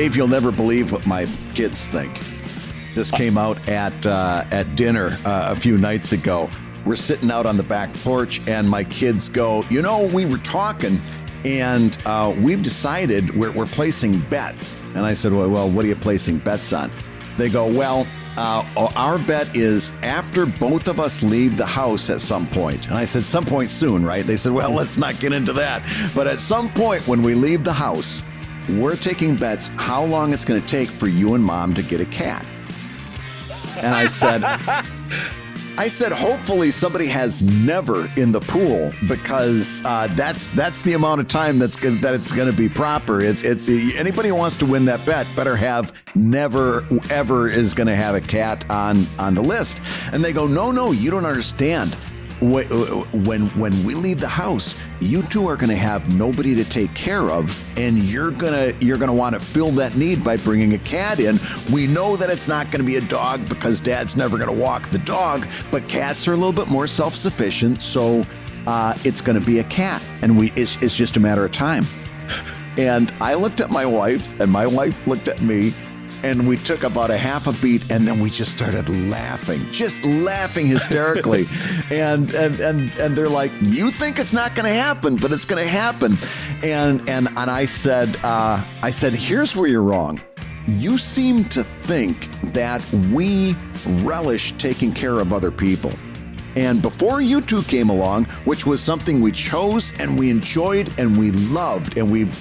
Dave, you'll never believe what my kids think. This came out at dinner a few nights ago. We're sitting out on the back porch, and my kids go, we were talking, and we've decided we're placing bets. And I said, well, what are you placing bets on? They go, well, our bet is after both of us leave the house at some point. And I said, some point soon, right? They said, well, let's not get into that. But at some point when we leave the house, we're taking bets how long it's going to take for you and Mom to get a cat. And I said, hopefully somebody has never in the pool, because that's the amount of time that it's going to be proper. It's anybody who wants to win that bet better have never ever is going to have a cat on the list. And they go, no, you don't understand. When we leave the house, you two are going to have nobody to take care of, and you're gonna want to fill that need by bringing a cat in. We know that it's not going to be a dog because Dad's never going to walk the dog, but cats are a little bit more self-sufficient, so it's going to be a cat, and it's just a matter of time. And I looked at my wife, and my wife looked at me. And we took about a half a beat, and then we just started laughing hysterically. and they're like, you think it's not going to happen, but it's going to happen. And I said, here's where you're wrong. You seem to think that we relish taking care of other people. And before you two came along, which was something we chose and we enjoyed and we loved, and we've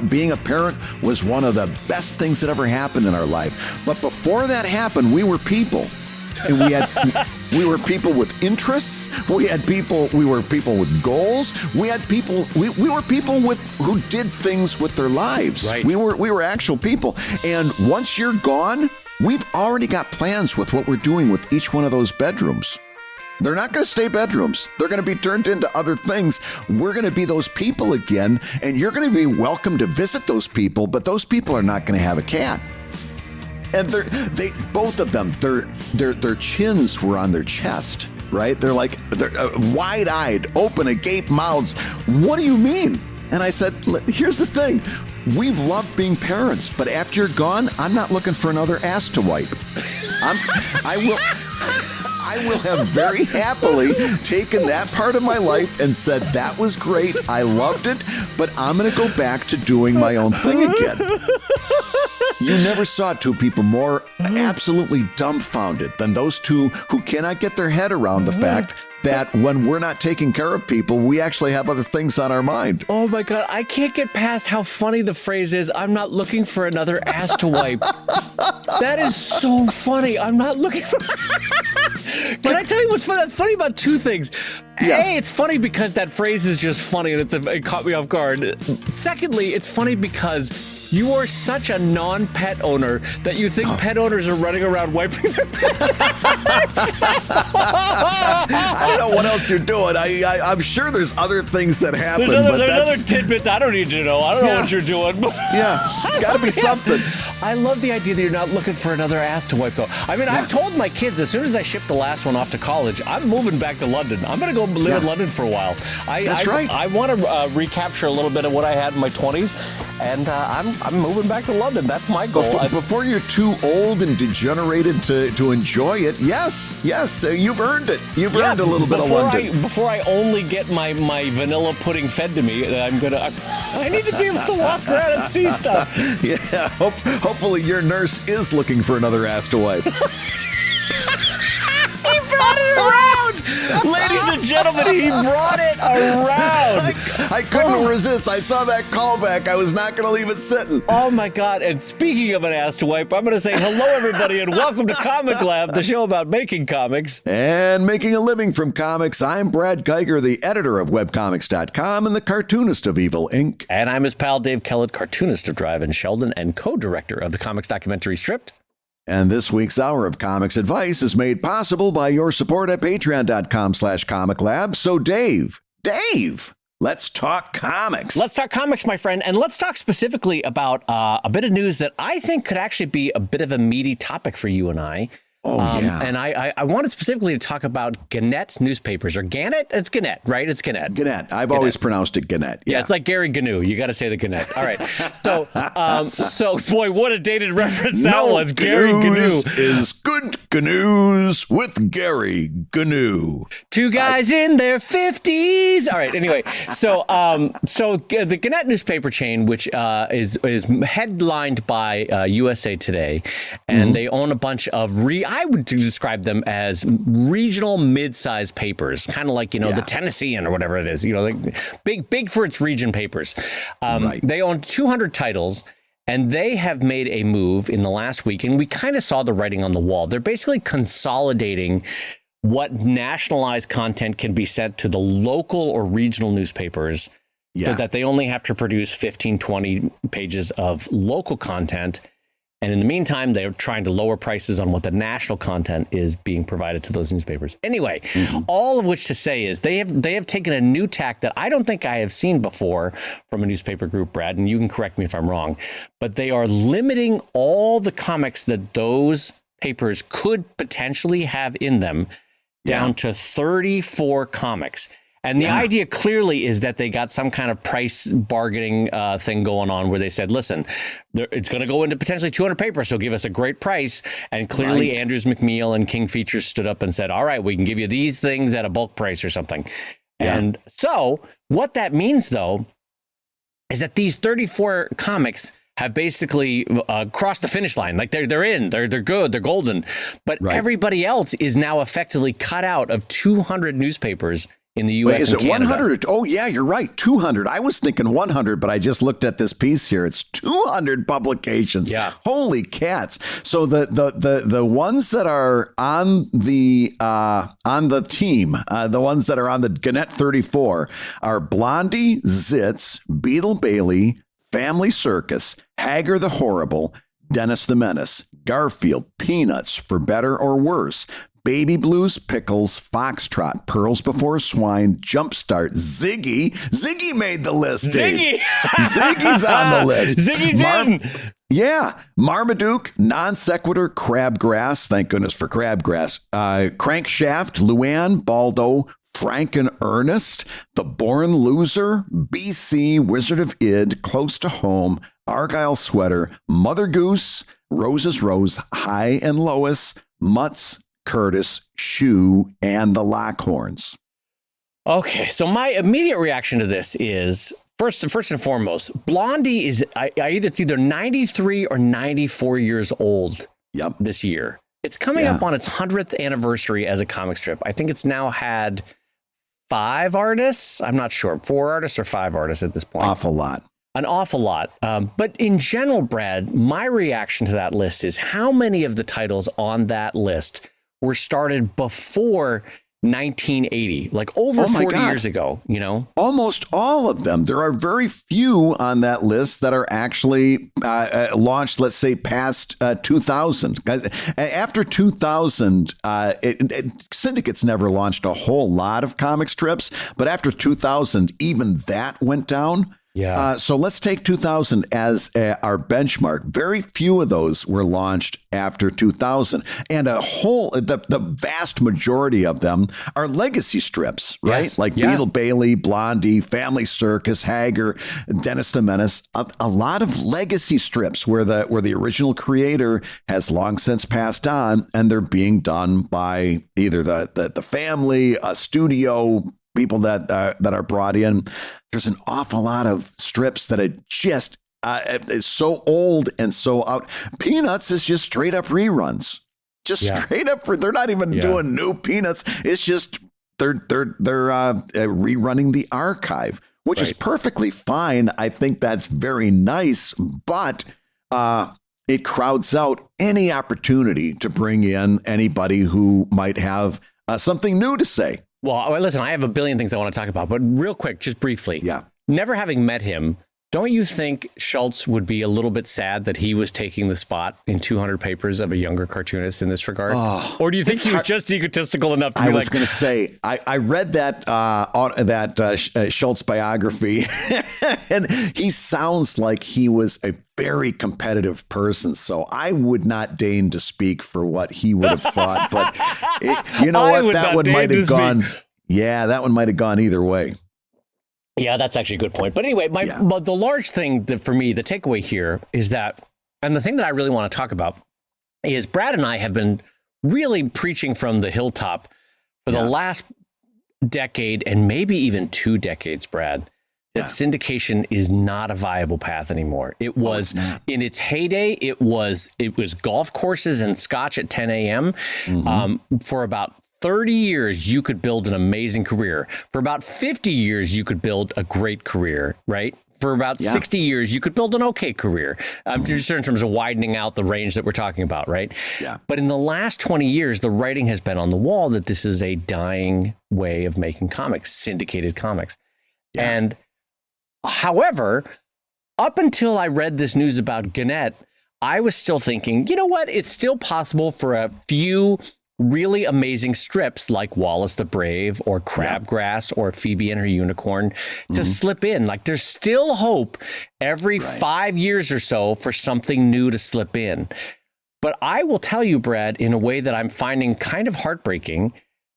being a parent was one of the best things that ever happened in our life. But before that happened, we were people, and we were people with interests. We were people with goals. We were people who did things with their lives. Right. We were actual people. And once you're gone, we've already got plans with what we're doing with each one of those bedrooms. They're not going to stay bedrooms. They're going to be turned into other things. We're going to be those people again, and you're going to be welcome to visit those people, but those people are not going to have a cat. And both of them, their chins were on their chest, right? They're wide-eyed, open, agape mouths. What do you mean? And I said, here's the thing. We've loved being parents, but after you're gone, I'm not looking for another ass to wipe. I will have very happily taken that part of my life and said, that was great, I loved it, but I'm going to go back to doing my own thing again. You never saw two people more absolutely dumbfounded than those two who cannot get their head around the fact that when we're not taking care of people, we actually have other things on our mind. Oh my God, I can't get past how funny the phrase is, I'm not looking for another ass to wipe. That is so funny. I'm not looking for... Can I tell you what's funny? That's funny about two things. Yeah. A, it's funny because that phrase is just funny and it caught me off guard. Secondly, it's funny because you are such a non-pet owner that you think pet owners are running around wiping their pets. I don't know what else you're doing. I'm sure there's other things that happen. There's other tidbits I don't need to know. I don't know what you're doing. Yeah, it's got to be something. I love the idea that you're not looking for another ass to wipe, though. I mean, I've told my kids as soon as I ship the last one off to college, I'm moving back to London. I'm going to go live in London for a while. That's right. I want to recapture a little bit of what I had in my 20s, and I'm moving back to London. That's my goal. Before you're too old and degenerated to enjoy it, yes, you've earned it. You've earned a little bit of London. Before I only get my vanilla pudding fed to me, I need to be able to walk around and see stuff. Yeah, hopefully your nurse is looking for another ass to wipe. He brought it around! Ladies and gentlemen, he brought it around! I couldn't resist. I saw that callback. I was not going to leave it sitting. Oh my God. And speaking of an ass to wipe, I'm going to say hello, everybody, and welcome to Comic Lab, the show about making comics. And making a living from comics. I'm Brad Geiger, the editor of webcomics.com and the cartoonist of Evil Inc. And I'm his pal Dave Kellett, cartoonist of Drive-In Sheldon and co-director of the comics documentary Stripped. And this week's Hour of Comics Advice is made possible by your support at patreon.com/comiclab. So Dave, let's talk comics. Let's talk comics, my friend. And let's talk specifically about a bit of news that I think could actually be a bit of a meaty topic for you and I. Oh, yeah. And I wanted specifically to talk about Gannett newspapers, or Gannett. It's Gannett, right? It's Gannett. Gannett. I've always pronounced it Gannett. Yeah, it's like Gary Gnu. You got to say the Gannett. All right. So, boy, what a dated reference that was. Gary Gnu is good news with Gary Gnu. Two guys in their 50s. All right. Anyway, so the Gannett newspaper chain, which is headlined by USA Today, and they own a bunch of I would describe them as regional mid-sized papers, kind of like, the Tennessean or whatever it is, like big for its region papers. Right. They own 200 titles, and they have made a move in the last week, and we kind of saw the writing on the wall. They're basically consolidating what nationalized content can be sent to the local or regional newspapers so that they only have to produce 15, 20 pages of local content. And in the meantime, they're trying to lower prices on what the national content is being provided to those newspapers. Anyway, all of which to say is they have taken a new tack that I don't think I have seen before from a newspaper group, Brad, and you can correct me if I'm wrong, but they are limiting all the comics that those papers could potentially have in them down to 34 comics. And the idea clearly is that they got some kind of price bargaining thing going on where they said, listen, it's going to go into potentially 200 papers, so give us a great price. And clearly Andrews McMeel and King Features stood up and said, all right, we can give you these things at a bulk price or something. Yeah. And so what that means, though, is that these 34 comics have basically crossed the finish line. Like they're in, they're good, they're golden. But everybody else is now effectively cut out of 200 newspapers in the U.S. Wait, is and it Canada. 100? Oh, yeah, you're right. 200. I was thinking 100, but I just looked at this piece here. It's 200 publications. Yeah. Holy cats. So the ones that are on the team, the ones that are on the Gannett 34 are Blondie, Zitz, Beetle Bailey, Family Circus, Hager the Horrible, Dennis the Menace, Garfield, Peanuts, For Better or Worse, Baby Blues, Pickles, Foxtrot, Pearls Before Swine, Jumpstart, Ziggy. Ziggy made the list, Dave. Ziggy's on the list. Ziggy's in. Yeah. Marmaduke, Non Sequitur, Crabgrass. Thank goodness for Crabgrass. Crankshaft, Luann, Baldo, Frank and Ernest, The Born Loser, BC, Wizard of Id, Close to Home, Argyle Sweater, Mother Goose, Rose's Rose, High and Lois, Mutts, Curtis, Shoe, and the Lockhorns. Okay, so my immediate reaction to this is first and foremost, Blondie is it's either 93 or 94 years old. Yep. This year. It's coming up on its 100th anniversary as a comic strip. I think it's now had 5 artists. I'm not sure, 4 artists or 5 artists at this point. Awful lot. An awful lot. But in general, Brad, my reaction to that list is how many of the titles on that list were started before 1980, like over 40 years ago, Almost all of them. There are very few on that list that are actually launched, let's say, past 2000. After 2000, Syndicate's never launched a whole lot of comic strips, but after 2000, even that went down. Yeah. So let's take 2000 as our benchmark. Very few of those were launched after 2000, and the vast majority of them are legacy strips, right? Yes. Like Beetle Bailey, Blondie, Family Circus, Hager, Dennis the Menace. A lot of legacy strips where the original creator has long since passed on, and they're being done by either the family, a studio, people that are brought in. There's an awful lot of strips that are just is so old and so out. Peanuts is just straight up reruns. Straight up. They're not even doing new Peanuts. It's just they're rerunning the archive, which is perfectly fine. I think that's very nice, but it crowds out any opportunity to bring in anybody who might have something new to say. Well, listen, I have a billion things I want to talk about, but real quick, just briefly. Yeah. Never having met him, Don't you think Schultz would be a little bit sad that he was taking the spot in 200 papers of a younger cartoonist in this regard? Or do you think he was just egotistical enough to be like... I was going to say, I read that Schultz biography, and he sounds like he was a very competitive person. So I would not deign to speak for what he would have thought. But you know what? That one might have gone... Yeah, that one might have gone either way. Yeah, that's actually a good point. But anyway, the large thing that for me, the takeaway here is that, and the thing that I really want to talk about is Brad and I have been really preaching from the hilltop for the last decade and maybe even 2 decades, Brad, that syndication is not a viable path anymore. It was in its heyday. It was golf courses and scotch at 10 a.m. For about 30 years, you could build an amazing career. For about 50 years, you could build a great career, right? For about 60 years, you could build an okay career, just in terms of widening out the range that we're talking about, right? Yeah. But in the last 20 years, the writing has been on the wall that this is a dying way of making comics, syndicated comics. Yeah. And however, up until I read this news about Gannett, I was still thinking, you know what? It's still possible for a few really amazing strips like Wallace the Brave or Crabgrass or Phoebe and Her Unicorn to slip in. Like there's still hope every 5 years or so for something new to slip in. But I will tell you, Brad, in a way that I'm finding kind of heartbreaking,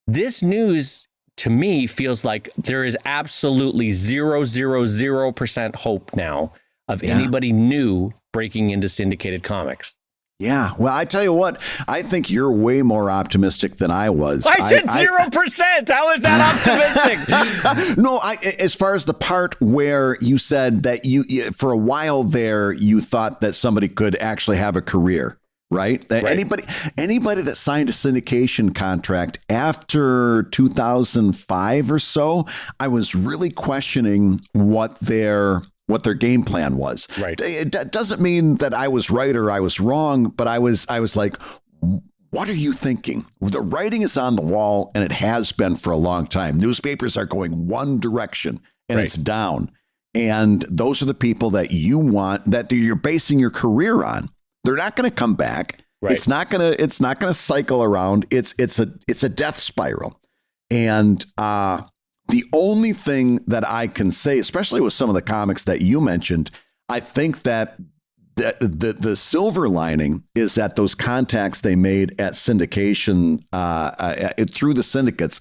this news to me feels like there is absolutely 0.000% hope now of anybody new breaking into syndicated comics. Yeah. Well, I tell you what, I think you're way more optimistic than I was. I said 0%. How is that optimistic? No, as far as the part where you said that you for a while there, you thought that somebody could actually have a career. Right? Anybody that signed a syndication contract after 2005 or so, I was really questioning what their game plan was. Right. It doesn't mean that I was right or I was wrong, but I was like, what are you thinking? The writing is on the wall, and it has been for a long time. Newspapers are going one direction, and it's down. And those are the people that you want, that you're basing your career on. They're not going to come back. Right. It's not going to cycle around. It's a death spiral. And the only thing that I can say, especially with some of the comics that you mentioned, I think that the silver lining is that those contacts they made at syndication through the syndicates,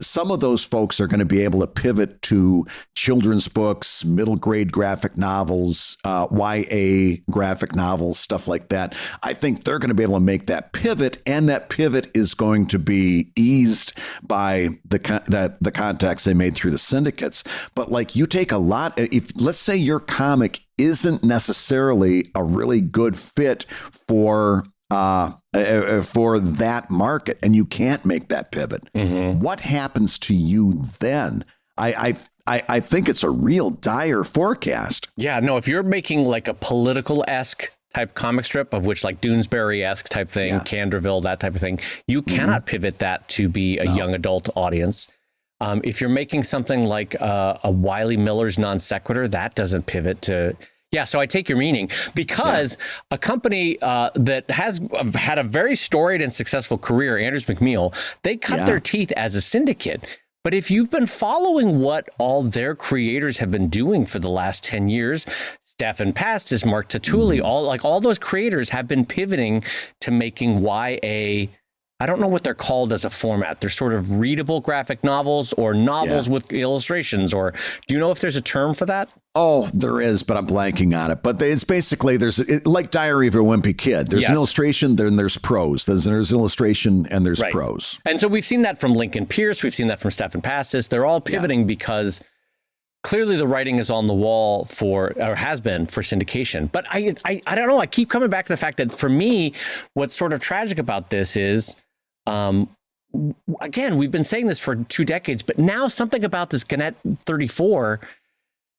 some of those folks are going to be able to pivot to children's books, middle grade graphic novels, YA graphic novels, stuff like that. I think they're going to be able to make that pivot, and that pivot is going to be eased by the contacts they made through the syndicates. But like, you take a lot, if let's say your comic isn't necessarily a really good fit for that market, and you can't make that pivot. What happens to you then? I think it's a real dire forecast. Yeah, no, if you're making like a political-esque type comic strip, of which like Doonesbury-esque type thing, Canderville, that type of thing, you cannot pivot that to be a young adult audience. If you're making something like a Wiley Miller's Non Sequitur, that doesn't pivot to... Yeah, so I take your meaning, because a company that has had a very storied and successful career, Anders McMeel, they cut their teeth as a syndicate. But if you've been following what all their creators have been doing for the last 10 years, Stefan Pastis, Mark Tatuli, all those creators have been pivoting to making YA... I don't know what they're called as a format. They're sort of readable graphic novels or novels with illustrations, or do you know if there's a term for that? Oh, there is, but I'm blanking on it. But it's basically, like Diary of a Wimpy Kid. There's an illustration, then there's prose. There's illustration and there's prose. And so we've seen that from Lincoln Pierce. We've seen that from Stefan Pastis. They're all pivoting because clearly the writing is on the wall or has been for syndication. But I don't know. I keep coming back to the fact that for me, what's sort of tragic about this is, again, we've been saying this for 2 decades, but now something about this Gannet 34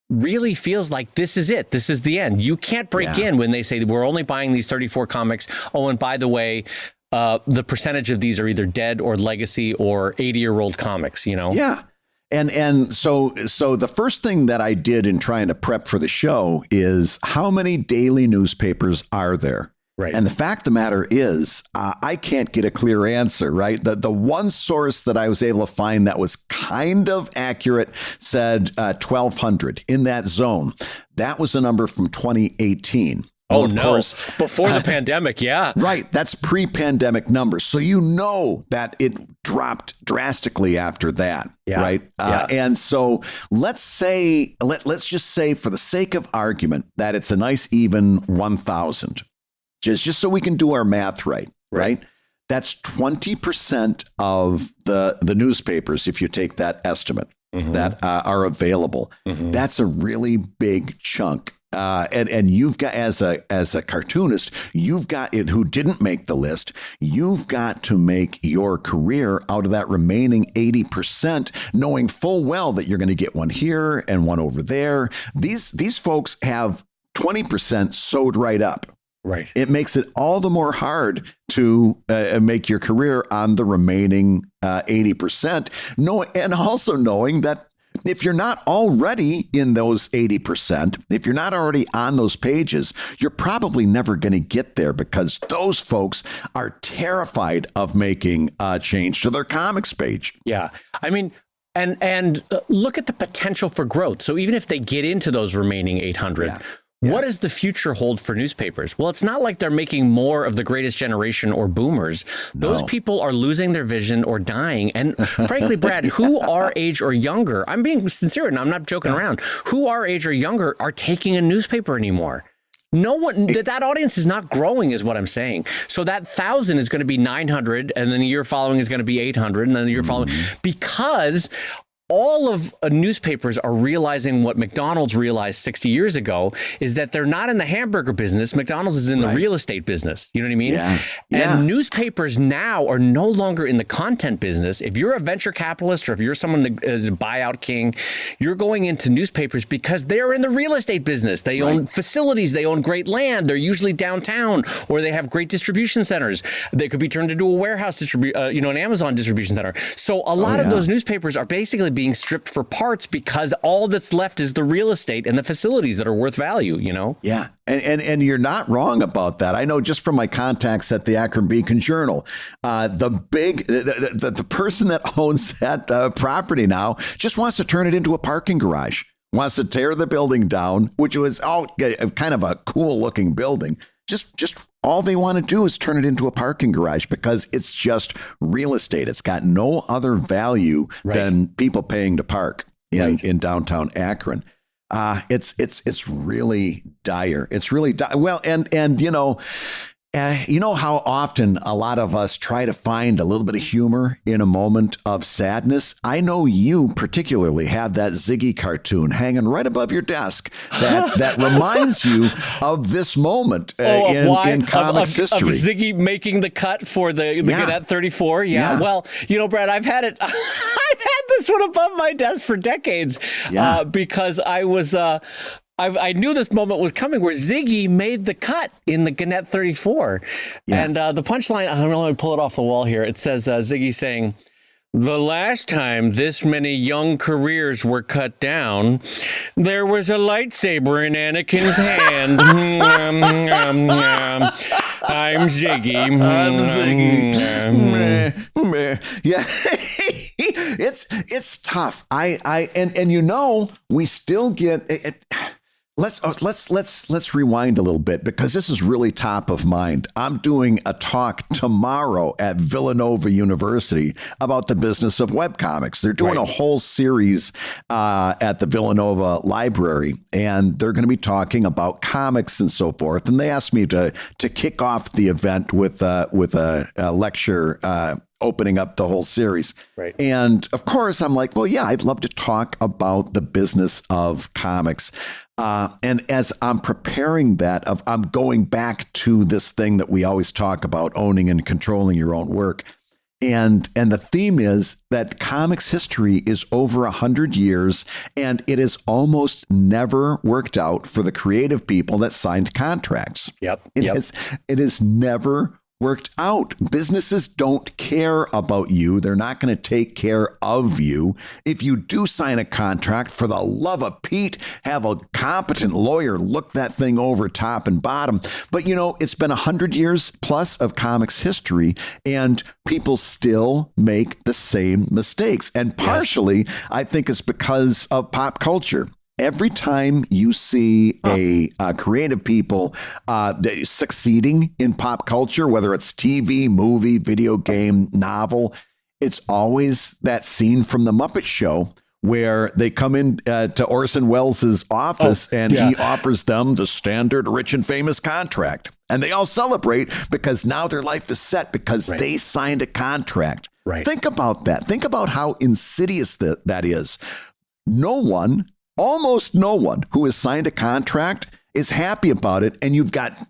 really feels like this is it. This is the end. You can't break in when they say we're only buying these 34 comics. Oh, and by the way, the percentage of these are either dead or legacy or 80-year-old comics, you know? Yeah. And so the first thing that I did in trying to prep for the show is how many daily newspapers are there? Right. And the fact of the matter is, I can't get a clear answer, right? The one source that I was able to find that was kind of accurate said 1,200 in that zone. That was a number from 2018. Oh, no. Course, before the pandemic, yeah. Right. That's pre-pandemic numbers. So you know that it dropped drastically after that, right? And so let's just say for the sake of argument that it's a nice even 1,000. Just so we can do our math right? That's 20% of the newspapers, if you take that estimate, that are available. That's a really big chunk. And you've got, as a cartoonist, you've got it who didn't make the list. You've got to make your career out of that remaining 80%, knowing full well that you're going to get one here and one over there. These folks have 20% sewed right up. Right. It makes it all the more hard to make your career on the remaining 80%. And also knowing that if you're not already in those 80%, if you're not already on those pages, you're probably never going to get there because those folks are terrified of making a change to their comics page. Yeah. I mean, and look at the potential for growth. So even if they get into those remaining 800, what does the future hold for newspapers? Well, it's not like they're making more of the greatest generation or boomers. Those people are losing their vision or dying. And frankly, Brad, who our age or younger, I'm being sincere and I'm not joking around, who our age or younger are taking a newspaper anymore? No one, that audience is not growing is what I'm saying. So that 1,000 is going to be 900 and then the year following is going to be 800 and then the year following, because all of newspapers are realizing what McDonald's realized 60 years ago is that they're not in the hamburger business. McDonald's is in the real estate business. You know what I mean? And newspapers now are no longer in the content business. If you're a venture capitalist or if you're someone that is a buyout king, you're going into newspapers because they're in the real estate business. They own facilities. They own great land. They're usually downtown or they have great distribution centers. They could be turned into a warehouse, an Amazon distribution center. So a lot of those newspapers are basically being stripped for parts because all that's left is the real estate and the facilities that are worth value, you know? Yeah. And you're not wrong about that. I know just from my contacts at the Akron Beacon Journal, the person that owns that property now just wants to turn it into a parking garage, wants to tear the building down, which was kind of a cool looking building. Just all they want to do is turn it into a parking garage because it's just real estate. It's got no other value than people paying to park in downtown Akron. It's really dire. It's really dire. Well, and you know how often a lot of us try to find a little bit of humor in a moment of sadness? I know you particularly have that Ziggy cartoon hanging right above your desk that reminds you of this moment in comics history. Of Ziggy making the cut for the Gannett 34. Yeah. Well, Brad, I've had it. I've had this one above my desk for decades because I was... I knew this moment was coming where Ziggy made the cut in the Gannett 34. Yeah. And the punchline, I don't know, let me pull it off the wall here. It says Ziggy saying, "The last time this many young careers were cut down, there was a lightsaber in Anakin's hand. I'm Ziggy. I'm Ziggy. Yeah." It's tough. We still get it. Let's rewind a little bit because this is really top of mind. I'm doing a talk tomorrow at Villanova University about the business of webcomics. They're doing a whole series at the Villanova Library, and they're going to be talking about comics and so forth. And they asked me to kick off the event with a lecture opening up the whole series. Right. And of course, I'm like, well, yeah, I'd love to talk about the business of comics. And as I'm preparing that, I'm going back to this thing that we always talk about, owning and controlling your own work. And the theme is that comics history is over 100 years, and it has almost never worked out for the creative people that signed contracts. Yep. It has never worked out. Businesses don't care about you. They're not going to take care of you. If you do sign a contract, for the love of Pete, have a competent lawyer look that thing over top and bottom. But, it's been 100 years plus of comics history, and people still make the same mistakes. And partially, I think it's because of pop culture. Every time you see a creative people succeeding in pop culture, whether it's TV, movie, video game, novel, it's always that scene from The Muppet Show where they come in to Orson Welles' office and he offers them the standard rich and famous contract. And they all celebrate because now their life is set because they signed a contract. Right. Think about that. Think about how insidious that is. Almost no one who has signed a contract is happy about it. And you've got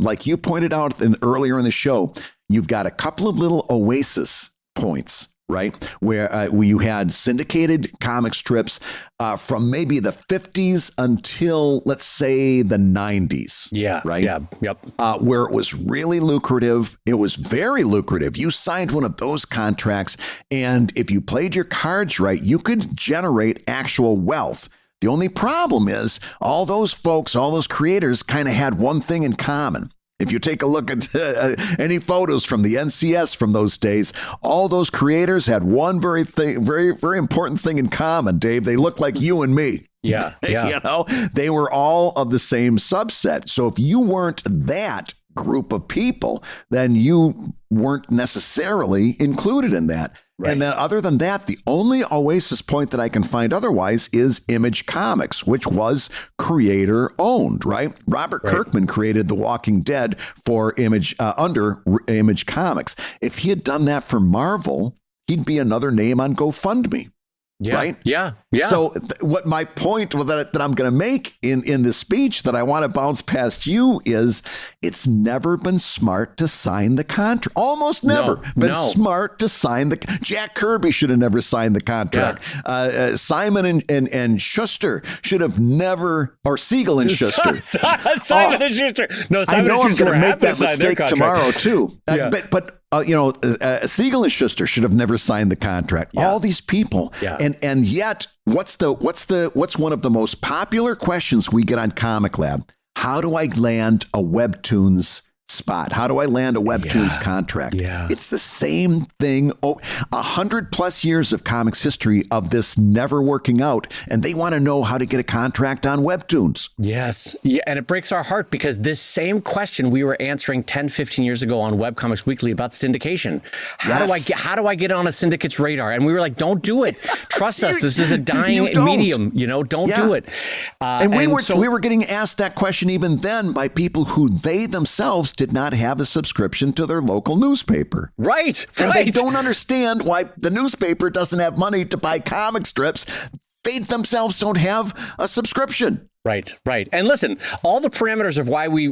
like you pointed out earlier in the show, you've got a couple of little oasis points, right? Where you had syndicated comic strips from maybe the 50s until, let's say, the 90s. Yeah. Right. Yeah. Yep. Where it was really lucrative. It was very lucrative. You signed one of those contracts, and if you played your cards right, you could generate actual wealth. The only problem is all those folks, all those creators kind of had one thing in common. If you take a look at any photos from the NCS from those days, all those creators had one very, very important thing in common, Dave. They looked like you and me. Yeah. They were all of the same subset. So if you weren't that group of people, then you weren't necessarily included in that. Right. And then other than that, the only oasis point that I can find otherwise is Image Comics, which was creator owned, right? Robert Kirkman created The Walking Dead for Image under Image Comics. If he had done that for Marvel, he'd be another name on GoFundMe. Yeah. Right? Yeah. So what my point that I'm going to make in this speech that I want to bounce past you is it's never been smart to sign the contract. Almost never been smart to sign the. Jack Kirby should have never signed the contract. Yeah. Simon and Schuster should have never, or Siegel and Schuster. Simon and Schuster. No, Simon and Schuster I'm going to make that mistake tomorrow too. But Siegel and Schuster should have never signed the contract. Yeah. All these people, and yet, what's one of the most popular questions we get on Comic Lab? How do I land a Webtoons spot? How do I land a Webtoons contract? Yeah. It's the same thing. 100+ years of comics history of this never working out, and they want to know how to get a contract on Webtoons. Yes. Yeah, and it breaks our heart because this same question we were answering 10, 15 years ago on Webcomics Weekly about syndication. How do I get on a syndicate's radar? And we were like, don't do it. Trust us. This is a dying medium. Don't do it. And we were getting asked that question even then by people who they themselves did not have a subscription to their local newspaper. Right. And they don't understand why the newspaper doesn't have money to buy comic strips. They themselves don't have a subscription. Right. And listen, all the parameters of why we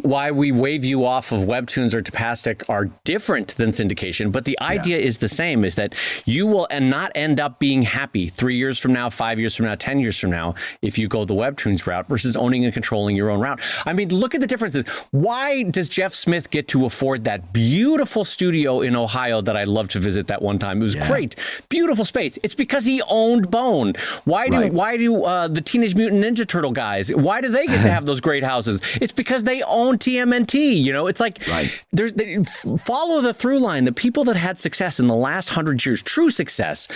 wave you off of Webtoons or Tapastic are different than syndication, but the idea is the same, is that you will not end up being happy 3 years from now, 5 years from now, 10 years from now, if you go the Webtoons route versus owning and controlling your own route. I mean, look at the differences. Why does Jeff Smith get to afford that beautiful studio in Ohio that I loved to visit that one time? It was great. Beautiful space. It's because he owned Bone. Why do the Teenage Mutant Ninja Turtle guys, why do they get to have those great houses? It's because they own TMNT. It's like they follow the through line. The people that had success in the last 100 years, true success,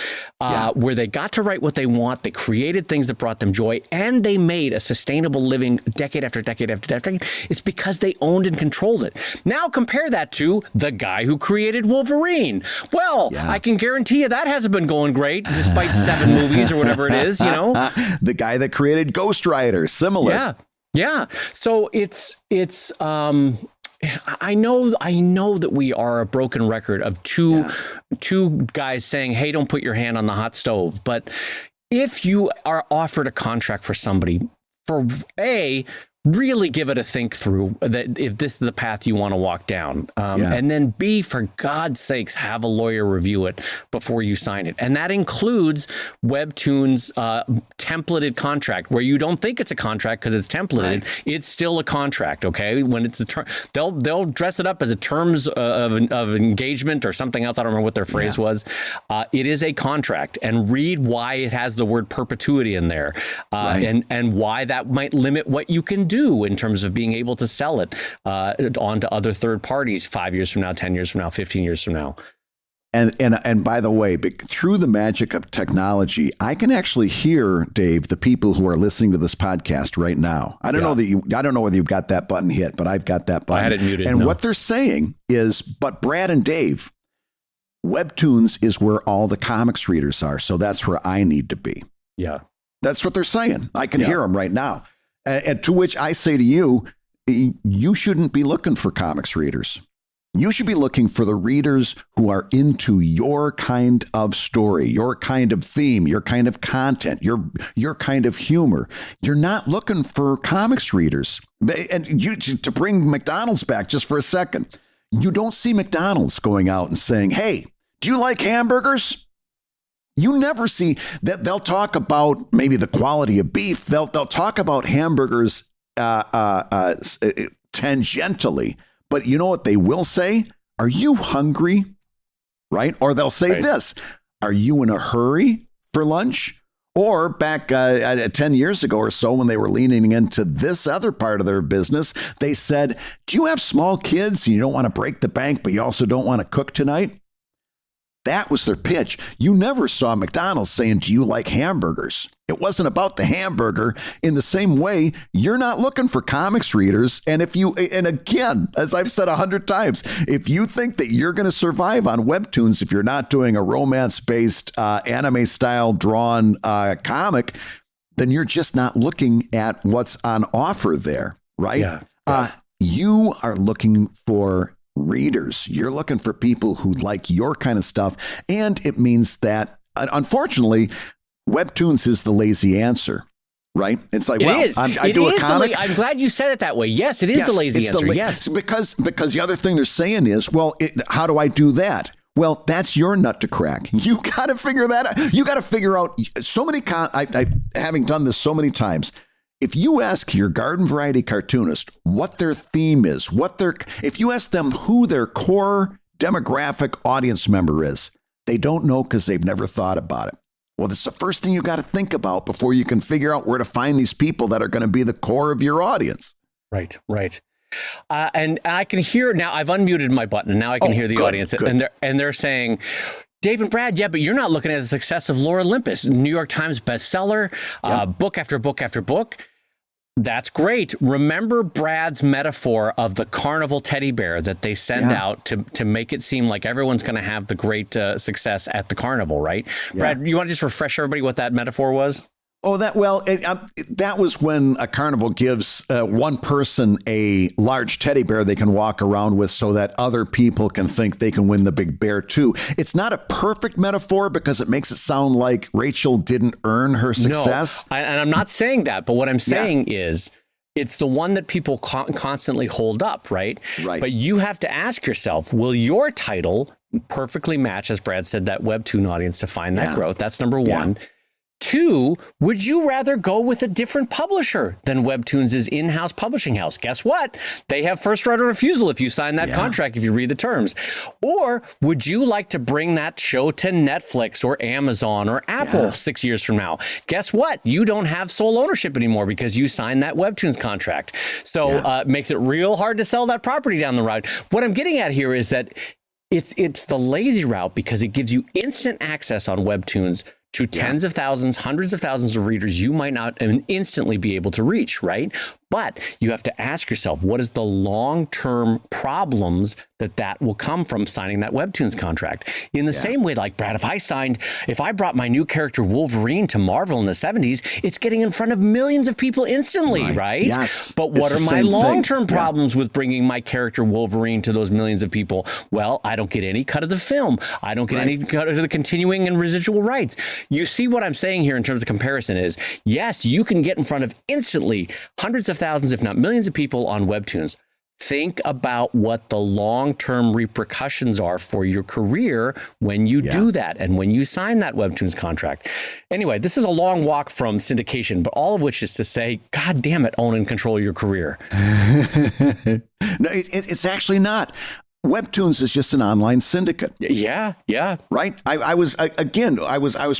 where they got to write what they want, they created things that brought them joy, and they made a sustainable living decade after decade after decade. It's because they owned and controlled it. Now compare that to the guy who created Wolverine. Well, I can guarantee you that hasn't been going great, despite 7 movies or whatever it is. The guy that created Ghost Rider, similar. Yeah. So it's I know that we are a broken record of two guys saying, hey, don't put your hand on the hot stove. But if you are offered a contract for somebody, for really give it a think through that if this is the path you want to walk down. And then B, for God's sakes, have a lawyer review it before you sign it. And that includes Webtoon's templated contract, where you don't think it's a contract because it's templated. Right. It's still a contract, okay? When it's a term, they'll dress it up as a terms of engagement or something else. I don't remember what their phrase was. It is a contract, and read why it has the word perpetuity in there, and why that might limit what you can do in terms of being able to sell it on to other third parties 5 years from now, 10 years from now, 15 years from now. And by the way, through the magic of technology, I can actually hear, Dave, the people who are listening to this podcast right now. I don't know whether you've got that button hit, but I've got that button. I had it muted. And what they're saying is, but Brad and Dave, Webtoons is where all the comics readers are. So that's where I need to be. Yeah. That's what they're saying. I can hear them right now. And to which I say to you, you shouldn't be looking for comics readers. You should be looking for the readers who are into your kind of story, your kind of theme, your kind of content, your kind of humor. You're not looking for comics readers. And to bring McDonald's back just for a second, you don't see McDonald's going out and saying, hey, do you like hamburgers? You never see that. They'll talk about maybe the quality of beef. They'll talk about hamburgers tangentially. But you know what they will say? Are you hungry? Right? Or they'll say this. Are you in a hurry for lunch? Or back 10 years ago or so, when they were leaning into this other part of their business, they said, do you have small kids and you don't want to break the bank, but you also don't want to cook tonight? That was their pitch. You never saw McDonald's saying, do you like hamburgers? It wasn't about the hamburger. In the same way, you're not looking for comics readers. And and again, as I've said 100 times, if you think that you're going to survive on Webtoons, if you're not doing a romance-based anime style drawn comic, then you're just not looking at what's on offer there, right? Yeah. You are looking for readers. You're looking for people who like your kind of stuff. And it means that, unfortunately, Webtoons is the lazy answer, right? It's like, I do a comic. I'm glad you said it that way. Yes, it is the lazy answer. Yes. Because the other thing they're saying is, how do I do that? Well, that's your nut to crack. You got to figure that out. You got to figure out having done this so many times. If you ask your garden variety cartoonist what their theme is, if you ask them who their core demographic audience member is, they don't know because they've never thought about it. Well, that's the first thing you got to think about before you can figure out where to find these people that are going to be the core of your audience. Right. And I can hear now. I've unmuted my button, and now I can hear the audience, and they're saying, Dave and Brad, but you're not looking at the success of Lore Olympus, New York Times bestseller, book after book after book. That's great. Remember Brad's metaphor of the carnival teddy bear that they send out to make it seem like everyone's going to have the great success at the carnival, right? Yeah. Brad, you want to just refresh everybody what that metaphor was? Oh, that was when a carnival gives one person a large teddy bear they can walk around with so that other people can think they can win the big bear too. It's not a perfect metaphor because it makes it sound like Rachel didn't earn her success. No, and I'm not saying that, but what I'm saying is it's the one that people constantly hold up, right? Right. But you have to ask yourself, will your title perfectly match, as Brad said, that Webtoon audience to find that growth? That's number one. Two, would you rather go with a different publisher than Webtoons' in-house publishing house? Guess what? They have first right of refusal if you sign that contract, if you read the terms. Or would you like to bring that show to Netflix or Amazon or Apple 6 years from now? Guess what? You don't have sole ownership anymore because you signed that Webtoons contract. So it makes it real hard to sell that property down the road. What I'm getting at here is that it's the lazy route because it gives you instant access on Webtoons to tens of thousands, hundreds of thousands of readers you might not instantly be able to reach, right? But you have to ask yourself, what is the long-term problems that will come from signing that Webtoons contract? In the same way, like Brad, if I brought my new character Wolverine to Marvel in the 70s, it's getting in front of millions of people instantly, right? Yes. But what are my long-term problems with bringing my character Wolverine to those millions of people? Well, I don't get any cut of the film. I don't get any cut of the continuing and residual rights. You see what I'm saying here in terms of comparison is, yes, you can get in front of instantly hundreds of thousands, if not millions of people on Webtoons. Think about what the long-term repercussions are for your career when you do that and when you sign that Webtoons contract. Anyway, this is a long walk from syndication, but all of which is to say, God damn it, own and control your career. No, it's actually not. Webtoons is just an online syndicate. Yeah. Right. I was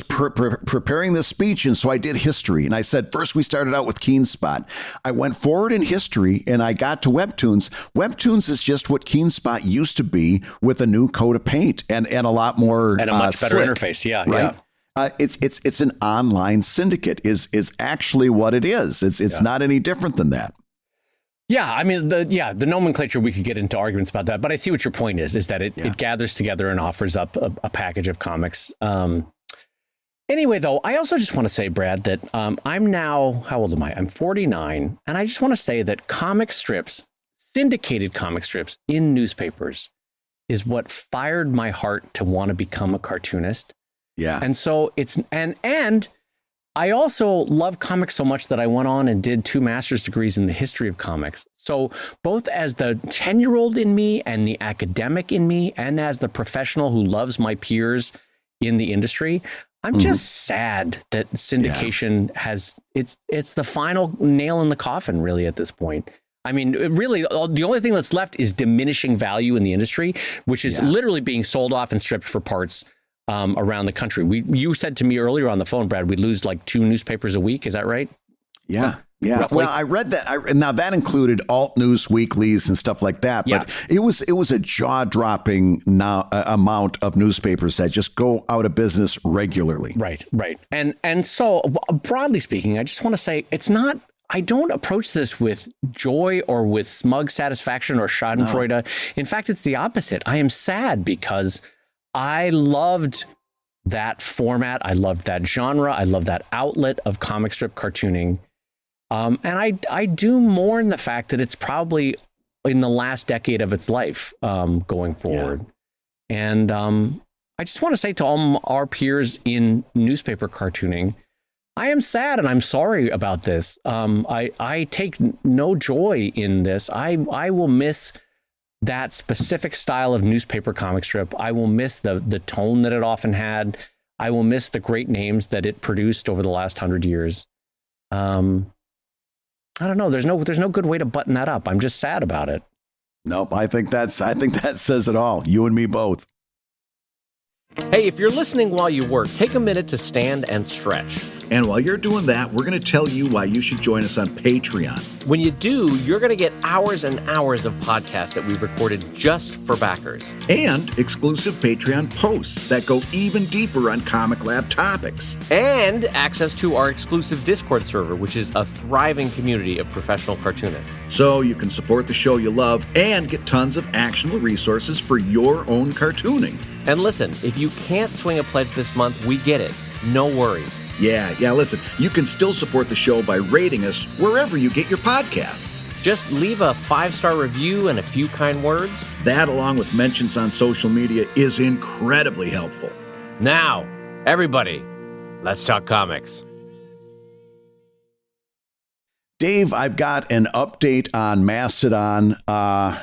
preparing this speech, and so I did history, and I said first we started out with KeenSpot. I went forward in history, and I got to Webtoons. Webtoons is just what KeenSpot used to be with a new coat of paint and a lot more and a much better slick, interface. Yeah, right. Yeah. It's an online syndicate is actually what it is. It's not any different than that. Yeah, I mean, the nomenclature, we could get into arguments about that, but I see what your point is that it gathers together and offers up a package of comics. Anyway, though, I also just want to say, Brad, that I'm now, how old am I? I'm 49, and I just want to say that comic strips, syndicated comic strips in newspapers is what fired my heart to want to become a cartoonist. Yeah. And so it's, and I also love comics so much that I went on and did 2 master's degrees in the history of comics. So both as the 10-year-old in me and the academic in me, and as the professional who loves my peers in the industry, I'm just sad that syndication has, it's the final nail in the coffin, really, at this point. I mean, really, the only thing that's left is diminishing value in the industry, which is literally being sold off and stripped for parts around the country. You said to me earlier on the phone, Brad, we'd lose like 2 newspapers a week. Is that right? Yeah. Yeah. Roughly? Well, I read that. Now that included alt news weeklies and stuff like that. But it was a jaw-dropping amount of newspapers that just go out of business regularly. Right. And so broadly speaking, I just want to say it's not, I don't approach this with joy or with smug satisfaction or schadenfreude. No. In fact, it's the opposite. I am sad because I loved that format. I loved that genre. I love that outlet of comic strip cartooning. And I do mourn the fact that it's probably in the last decade of its life going forward. Yeah. And I just want to say to all our peers in newspaper cartooning, I am sad and I'm sorry about this. I take no joy in this. I will miss that specific style of newspaper comic strip. I will miss the tone that it often had. I will miss the great names that it produced over the last 100 years. I don't know. There's no good way to button that up. I'm just sad about it. Nope. I think that says it all. You and me both. Hey, if you're listening while you work, take a minute to stand and stretch. And while you're doing that, we're going to tell you why you should join us on Patreon. When you do, you're going to get hours and hours of podcasts that we've recorded just for backers. And exclusive Patreon posts that go even deeper on Comic Lab topics. And access to our exclusive Discord server, which is a thriving community of professional cartoonists. So you can support the show you love and get tons of actionable resources for your own cartooning. And listen, if you can't swing a pledge this month, we get it. No worries. Yeah, listen, you can still support the show by rating us wherever you get your podcasts. Just leave a 5-star review and a few kind words. That, along with mentions on social media, is incredibly helpful. Now, everybody, let's talk comics. Dave, I've got an update on Mastodon. And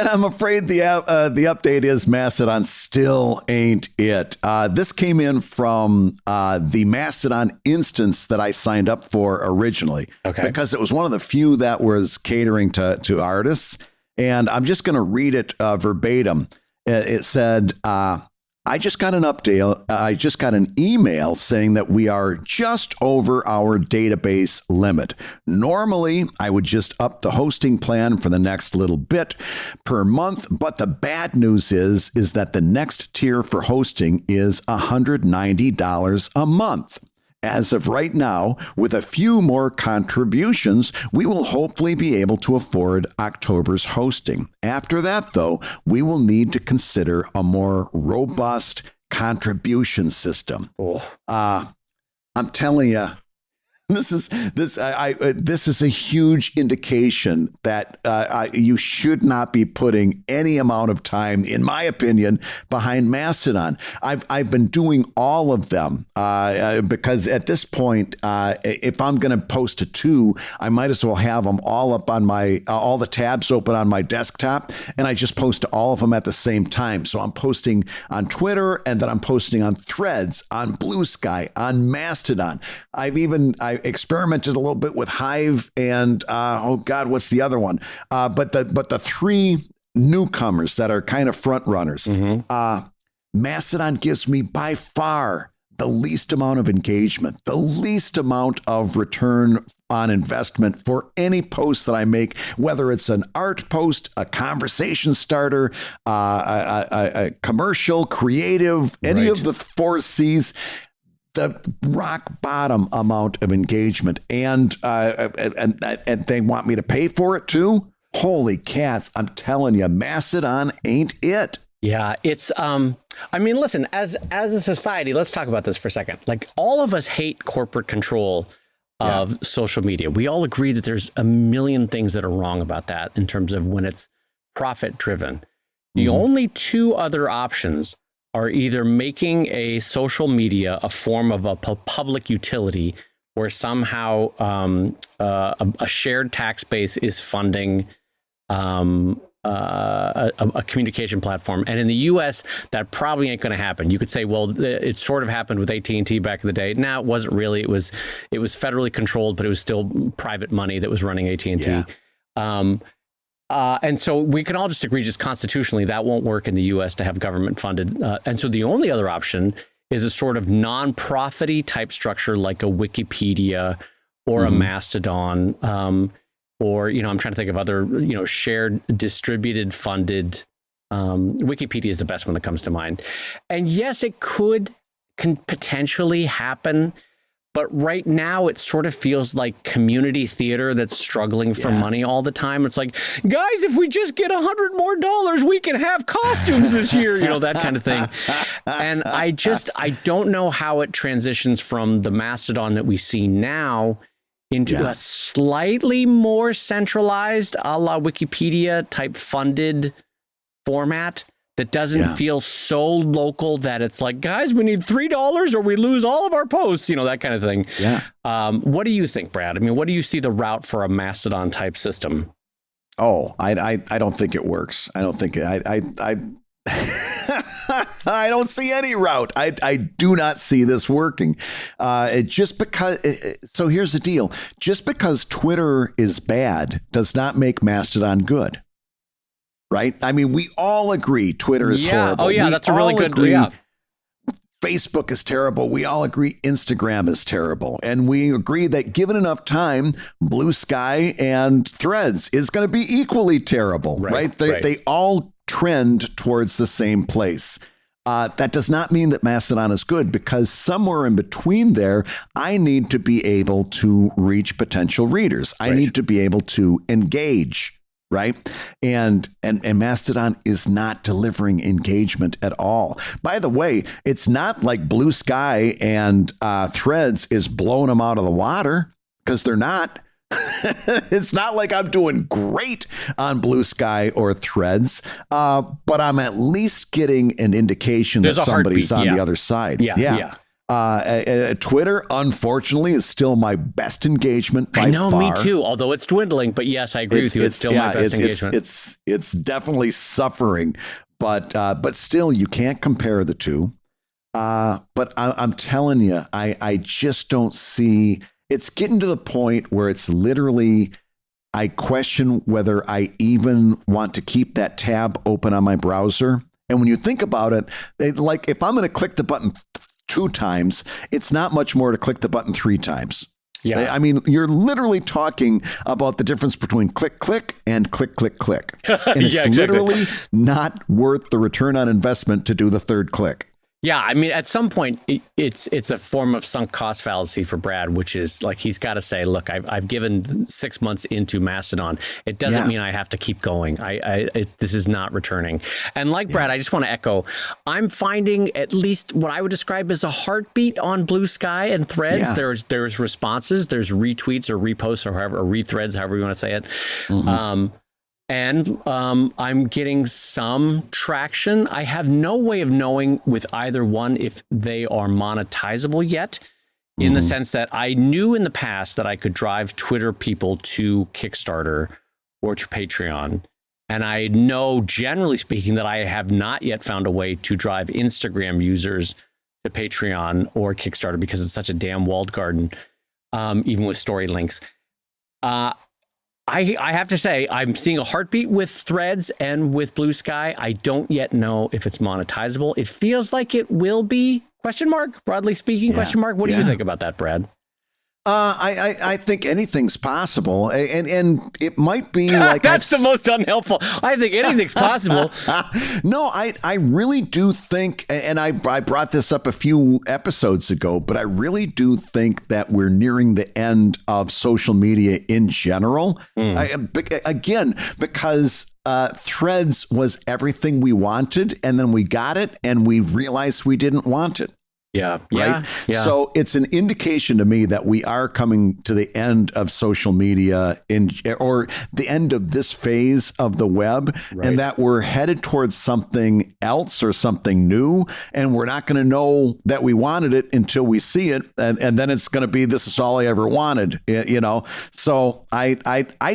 I'm afraid the update is Mastodon still ain't it. This came in from the Mastodon instance that I signed up for originally, because it was one of the few that was catering to artists. And I'm just going to read it verbatim. It said, I just got an update. I just got an email saying that we are just over our database limit. Normally, I would just up the hosting plan for the next little bit per month. But the bad news is that the next tier for hosting is $190 a month. As of right now, with a few more contributions, we will hopefully be able to afford October's hosting. After that, though, we will need to consider a more robust contribution system. I'm telling you, This is a huge indication that you should not be putting any amount of time, in my opinion, behind Mastodon. I've been doing all of them because at this point, if I'm going to post a 2, I might as well have them all up on all the tabs open on my desktop, and I just post to all of them at the same time. So I'm posting on Twitter, and then I'm posting on Threads, on Blue Sky, on Mastodon. I experimented a little bit with Hive and what's the other one? But the 3 newcomers that are kind of front runners. Mastodon gives me by far the least amount of engagement, the least amount of return on investment for any post that I make, whether it's an art post, a conversation starter, a commercial, creative, any of the 4 C's. The rock bottom amount of engagement, and they want me to pay for it too. Holy cats! I'm telling you, Mastodon ain't it. Yeah, it's. I mean, listen, as a society, let's talk about this for a second. Like, all of us hate corporate control of social media. We all agree that there's a million things that are wrong about that in terms of when it's profit driven. The only 2 other options are either making a social media a form of a public utility where somehow a shared tax base is funding a communication platform. And in the US, that probably ain't going to happen. You could say, well, it sort of happened with AT&T back in the day. No, it wasn't really. It was federally controlled, but it was still private money that was running AT&T. Yeah. And so we can all just agree, just constitutionally, that won't work in the U.S. to have government funded. And so the only other option is a sort of non-profit-y type structure like a Wikipedia or a Mastodon, or, I'm trying to think of other, shared, distributed, funded. Wikipedia is the best one that comes to mind. And yes, it can potentially happen. But right now, it sort of feels like community theater that's struggling for money all the time. It's like, guys, if we just get $100 more, we can have costumes this year, that kind of thing. And I don't know how it transitions from the Mastodon that we see now into a slightly more centralized, a la Wikipedia type funded format that doesn't feel so local that it's like, guys, we need $3 or we lose all of our posts, that kind of thing. Yeah. What do you think, Brad? I mean, what do you see the route for a Mastodon type system? Oh, I don't think it works. I don't think I don't see any route. I do not see this working. Just because. So here's the deal. Just because Twitter is bad does not make Mastodon good. Right? I mean, we all agree Twitter is horrible. Oh, yeah, that's a really good agree Facebook is terrible. We all agree Instagram is terrible. And we agree that given enough time, Blue Sky and Threads is going to be equally terrible. Right? They all trend towards the same place. That does not mean that Mastodon is good, because somewhere in between there, I need to be able to reach potential readers. I need to be able to engage. Right. And Mastodon is not delivering engagement at all. By the way, it's not like Blue Sky and Threads is blowing them out of the water, because they're not. It's not like I'm doing great on Blue Sky or Threads, but I'm at least getting an indication that somebody's on the other side. Yeah. Twitter, unfortunately, is still my best engagement by far. Me too, although it's dwindling. But yes, I agree with you. It's still my best engagement. It's definitely suffering, but still, you can't compare the two. But I'm telling you, I just don't see. It's getting to the point where it's literally, I question whether I even want to keep that tab open on my browser. And when you think about it, like if I'm going to click the button 2 times, it's not much more to click the button 3 times. Yeah. I mean, you're literally talking about the difference between click, click and click, click, click. And it's literally not worth the return on investment to do the 3rd click. Yeah, I mean, at some point, it's a form of sunk cost fallacy for Brad, which is like he's got to say, look, I've given 6 months into Mastodon. It doesn't mean I have to keep going. This is not returning. And like Brad, I just want to echo, I'm finding at least what I would describe as a heartbeat on Blue Sky and Threads. Yeah. There's responses, there's retweets or reposts or rethreads, however you want to say it. And I'm getting some traction. I have no way of knowing with either one if they are monetizable yet, in the sense that I knew in the past that I could drive Twitter people to Kickstarter or to Patreon. And I know, generally speaking, that I have not yet found a way to drive Instagram users to Patreon or Kickstarter because it's such a damn walled garden, even with story links. I have to say, I'm seeing a heartbeat with Threads and with Blue Sky. I don't yet know if it's monetizable. It feels like it will be, question mark, broadly speaking, question mark. What do you think about that, Brad? I think anything's possible, and it might be like that's the most unhelpful. I think anything's possible. No, I really do think, and I brought this up a few episodes ago, but I really do think that we're nearing the end of social media in general. Again, because Threads was everything we wanted, and then we got it, and we realized we didn't want it. Yeah. Right. Yeah. So it's an indication to me that we are coming to the end of social media or the end of this phase of the web, and that we're headed towards something else or something new. And we're not going to know that we wanted it until we see it. And then it's going to be, this is all I ever wanted, you know? So I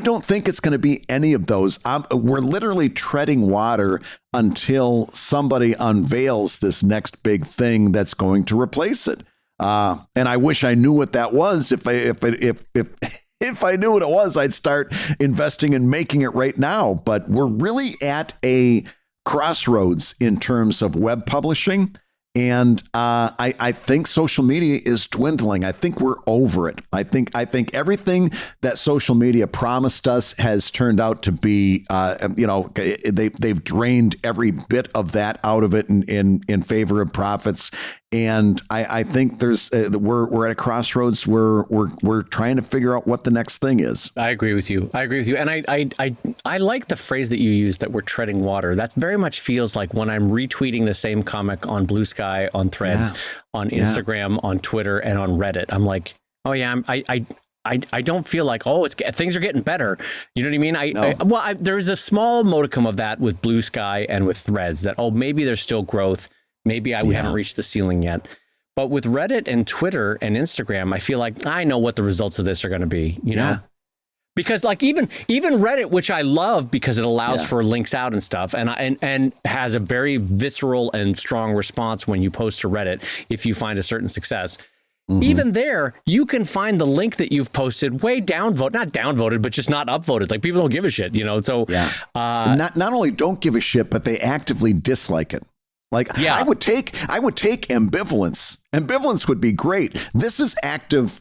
don't think it's going to be any of those. We're literally treading water until somebody unveils this next big thing that's going to replace it. And I wish I knew what that was. If I knew what it was, I'd start investing in making it right now. But we're really at a crossroads in terms of web publishing. And I think social media is dwindling. I think we're over it. I think everything that social media promised us has turned out to be, they've drained every bit of that out of it in favor of profits. And I think we're at a crossroads where we're trying to figure out what the next thing is. I agree with you. And I like the phrase that you used, that we're treading water. That very much feels like when I'm retweeting the same comic on Blue Sky, on Threads, on Instagram, on Twitter, and on Reddit. I'm like, oh yeah, I don't feel like, things are getting better. You know what I mean? There's a small modicum of that with Blue Sky and with Threads that, maybe there's still growth. Maybe we haven't reached the ceiling yet. But with Reddit and Twitter and Instagram, I feel like I know what the results of this are going to be, you know? Because like even Reddit, which I love because it allows for links out and stuff, and has a very visceral and strong response when you post to Reddit if you find a certain success. Even there, you can find the link that you've posted way not downvoted, but just not upvoted. Like, people don't give a shit, you know? So not only don't give a shit, but they actively dislike it. Like, I would take ambivalence. Ambivalence would be great. This is active,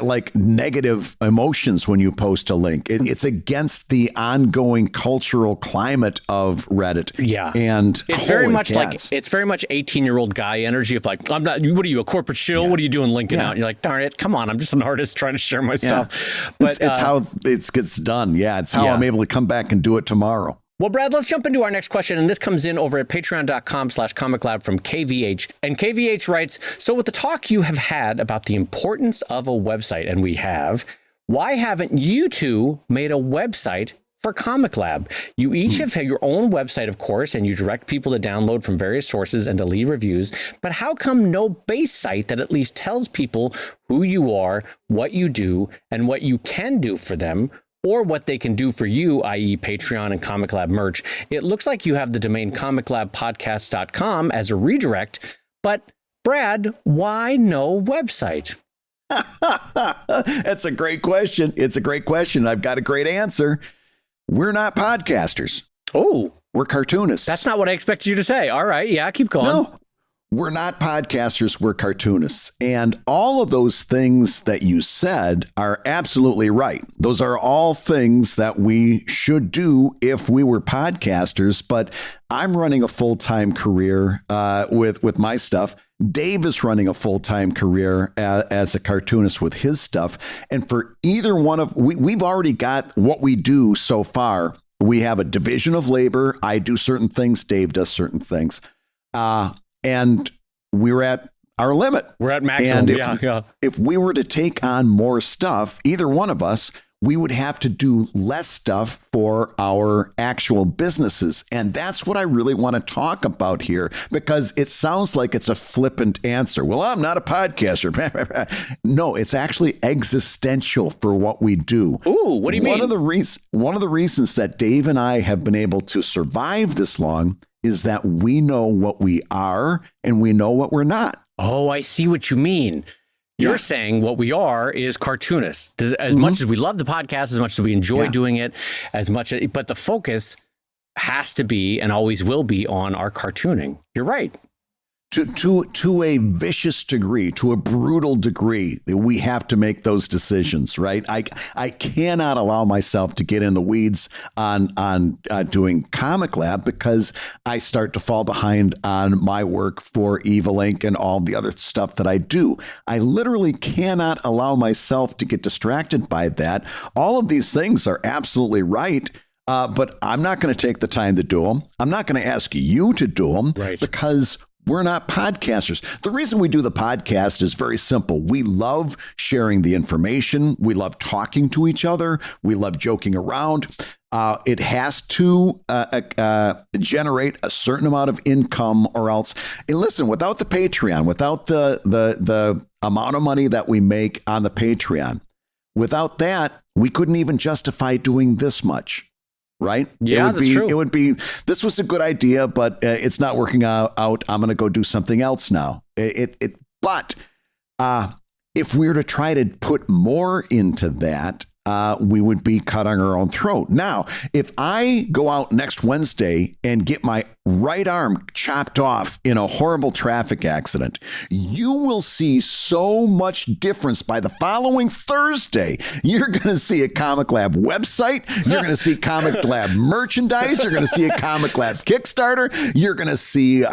like negative emotions when you post a link. It's against the ongoing cultural climate of Reddit. Yeah. And it's very much 18-year-old guy energy of like, I'm not, what are you, a corporate shill? What are you doing linking out? And you're like, darn it, come on, I'm just an artist trying to share my stuff. But it's how it gets done. Yeah. It's how I'm able to come back and do it tomorrow. Well, Brad, let's jump into our next question. And this comes in over at patreon.com/comiclab from KVH. And KVH writes, so with the talk you have had about the importance of a website, and we have, why haven't you two made a website for Comic Lab? You each have your own website, of course, and you direct people to download from various sources and to leave reviews. But how come no base site that at least tells people who you are, what you do, and what you can do for them, or what they can do for you, i.e. Patreon and Comic Lab merch? It looks like you have the domain comiclabpodcast.com as a redirect, but Brad, why no website? That's a great question. It's a great question. I've got a great answer. We're not podcasters. Oh. We're cartoonists. That's not what I expected you to say. All right. Yeah, keep going. No. We're not podcasters, we're cartoonists. And all of those things that you said are absolutely right. Those are all things that we should do if we were podcasters. But I'm running a full-time career with my stuff. Dave is running a full-time career as a cartoonist with his stuff. And for either one of, we've already got what we do so far. We have a division of labor. I do certain things. Dave does certain things. And we're at our limit. We're at maximum. And if we were to take on more stuff, either one of us, we would have to do less stuff for our actual businesses. And that's what I really want to talk about here, because it sounds like it's a flippant answer. Well, I'm not a podcaster. No, it's actually existential for what we do. Ooh, what do you mean? One of the reasons that Dave and I have been able to survive this long is that we know what we are and we know what we're not. Oh, I see what you mean. You're saying what we are is cartoonists. As much as we love the podcast, as much as we enjoy doing it, but the focus has to be and always will be on our cartooning. You're right. To a vicious degree, to a brutal degree, we have to make those decisions, right? I cannot allow myself to get in the weeds on doing Comic Lab, because I start to fall behind on my work for Evil Inc. and all the other stuff that I do. I literally cannot allow myself to get distracted by that. All of these things are absolutely right. But I'm not going to take the time to do them. I'm not going to ask you to do them, because we're not podcasters. The reason we do the podcast is very simple. We love sharing the information. We love talking to each other. We love joking around. It has to generate a certain amount of income, or else. And listen, without the Patreon, without the amount of money that we make on the Patreon, without that, we couldn't even justify doing this much. Right? Yeah, that's true. It would be, this was a good idea, but it's not working out. I'm going to go do something else now. But if we were to try to put more into that, we would be cutting our own throat. Now, if I go out next Wednesday and get my right arm chopped off in a horrible traffic accident, you will see so much difference by the following Thursday. You're going to see a Comic Lab website. You're going to see Comic Lab merchandise. You're going to see a Comic Lab Kickstarter. You're going to see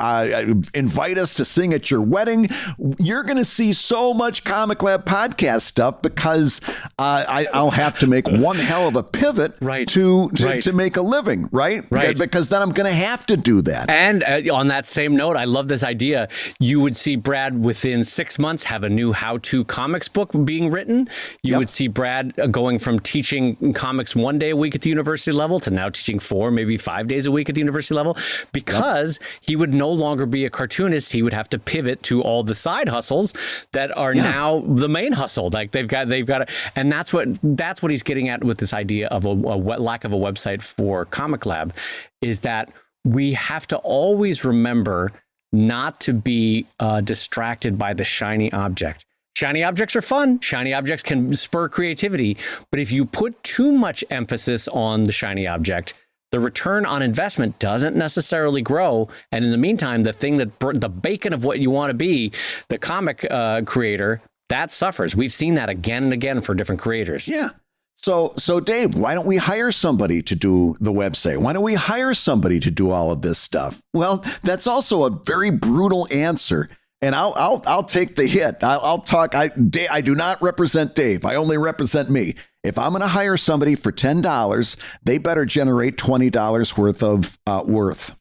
invite us to sing at your wedding. You're going to see so much Comic Lab podcast stuff, because I'll have to make one hell of a pivot to make a living, right? Because then I'm going to have to do that. And on that same note, I love this idea. You would see Brad within 6 months have a new how-to comics book being written. You would see Brad going from teaching comics 1 day a week at the university level to now teaching 4, maybe 5 days a week at the university level, because he would no longer be a cartoonist. He would have to pivot to all the side hustles that are now the main hustle. Like they've got and that's what he's getting at with this idea of a lack of a website for Comic Lab, is that we have to always remember not to be distracted by the shiny object. Shiny objects are fun. Shiny objects can spur creativity. But if you put too much emphasis on the shiny object, the return on investment doesn't necessarily grow. And in the meantime, the thing that the bacon of what you want to be, the comic creator, that suffers. We've seen that again and again for different creators. Yeah. So Dave, why don't we hire somebody to do the website? Why don't we hire somebody to do all of this stuff? Well, that's also a very brutal answer, and I'll take the hit. I'll talk. I do not represent Dave. I only represent me. If I'm going to hire somebody for $10, they better generate $20 worth of worth.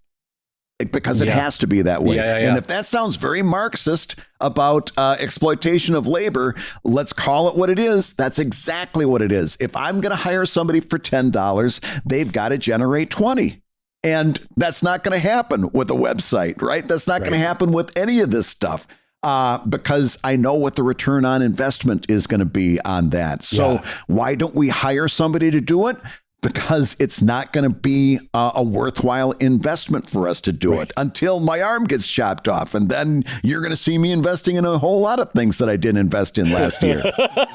Because it has to be that way. And if that sounds very Marxist about exploitation of labor, let's call it what it is. That's exactly what it is. If I'm going to hire somebody for $10, they've got to generate 20. And that's not going to happen with a website, right? That's not going to happen with any of this stuff. Because I know what the return on investment is going to be on that. So why don't we hire somebody to do it? because it's not going to be a worthwhile investment for us to do it until my arm gets chopped off. And then you're going to see me investing in a whole lot of things that I didn't invest in last year.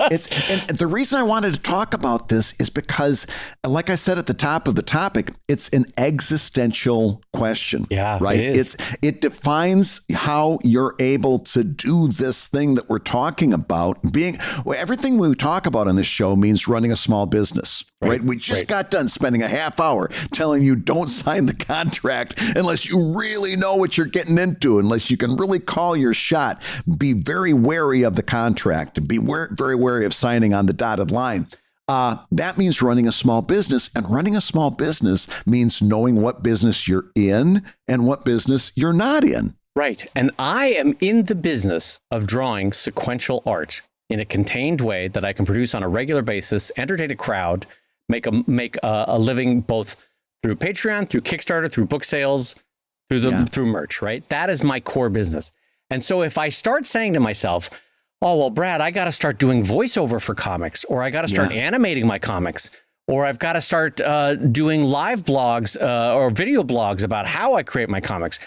And the reason I wanted to talk about this is because, like I said at the top of the topic, it's an existential question. Yeah, right. It is. It defines how you're able to do this thing that we're talking about. Everything we talk about on this show means running a small business. Right. We just got done spending a half hour telling you don't sign the contract unless you really know what you're getting into, unless you can really call your shot. Be very wary of the contract. Be very wary of signing on the dotted line. That means running a small business, and running a small business means knowing what business you're in and what business you're not in. Right. And I am in the business of drawing sequential art in a contained way that I can produce on a regular basis, entertain a crowd, make a living both through Patreon, through Kickstarter, through book sales, through merch, right? That is my core business. And so if I start saying to myself, oh, well, Brad, I got to start doing voiceover for comics, or I got to start animating my comics, or I've got to start doing live blogs or video blogs about how I create my comics.